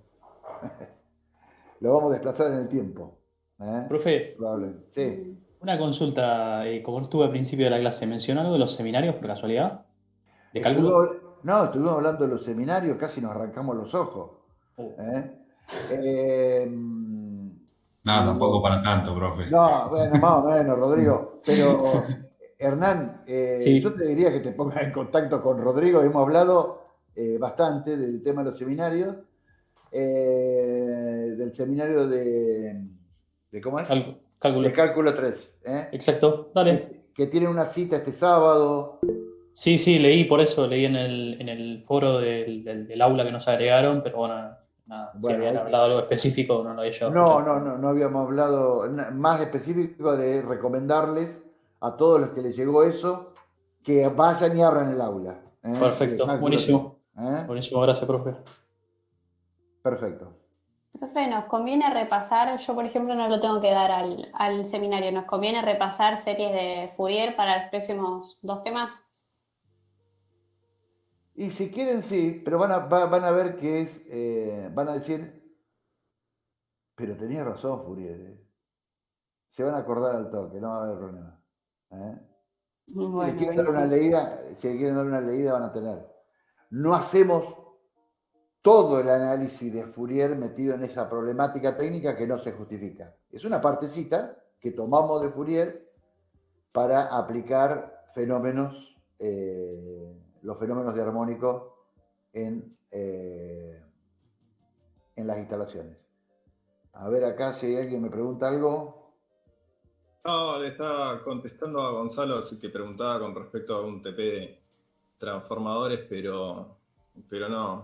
Lo vamos a desplazar en el tiempo. Profe, Probable. Sí. Mm. una consulta, como estuve al principio de la clase, ¿mencionó algo de los seminarios por casualidad? ¿De cálculo? Estuvimos hablando de los seminarios, casi nos arrancamos los ojos. Oh, ¿eh? Eh, No, tampoco para tanto, profe. no, bueno, más o menos, Rodrigo. Pero, Hernán, yo sí, te diría que te pongas en contacto con Rodrigo. Hemos hablado bastante del tema de los seminarios. Del seminario de ¿cómo es? De cálculo. cálculo 3, Exacto, dale. que tiene una cita este sábado. Sí, sí, leí por eso, leí en el foro del aula que nos agregaron, pero bueno, nada, si Bueno, habían hablado algo específico no lo había llegado a escuchar. no habíamos hablado más específico de recomendarles a todos los que les llegó eso que vayan y abran el aula. De Perfecto, cálculo 3. buenísimo. Buenísimo, gracias, profe. Perfecto. Profe, nos conviene repasar, yo por ejemplo no lo tengo que dar al seminario, nos conviene repasar series de Fourier para los próximos 2 temas. Y si quieren, sí, pero van a ver que van a decir, pero tenía razón Fourier. Se van a acordar al toque, no va a haber problema. Si les Bueno, quieren dar una buenísimo. leída, van a tener. No hacemos todo el análisis de Fourier metido en esa problemática técnica que no se justifica. Es una partecita que tomamos de Fourier para aplicar los fenómenos de armónico en las instalaciones. A ver acá si alguien me pregunta algo. No, le estaba contestando a Gonzalo, así que preguntaba con respecto a un TP de transformadores, pero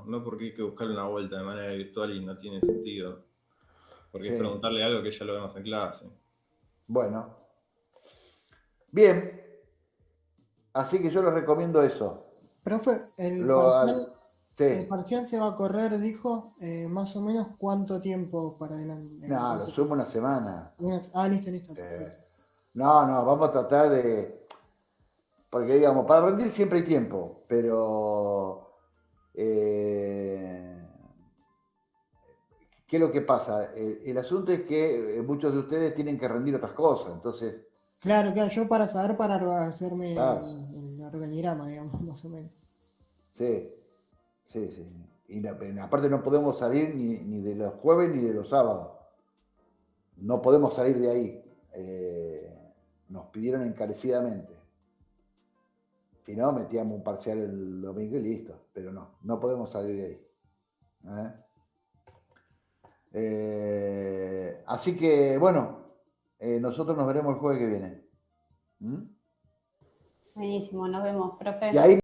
no porque hay que buscarle una vuelta de manera virtual y no tiene sentido. Porque es preguntarle algo que ya lo vemos en clase. Bueno. Bien. Así que yo les recomiendo eso. Profe, el parcial se va a correr, dijo, más o menos cuánto tiempo para adelante. No, lo sumo una semana. Listo. No, vamos a tratar de. Porque digamos, para rendir siempre hay tiempo, pero. ¿Qué es lo que pasa? El asunto es que muchos de ustedes tienen que rendir otras cosas, entonces. Claro, yo para saber, para hacerme Claro. el organigrama, digamos, más o menos. Sí. Y aparte no podemos salir ni de los jueves ni de los sábados. No podemos salir de ahí. Nos pidieron encarecidamente. Si no, metíamos un parcial el domingo y listo. Pero no podemos salir de ahí. Así que, bueno, nosotros nos veremos el jueves que viene. Buenísimo, nos vemos, profe. Y ahí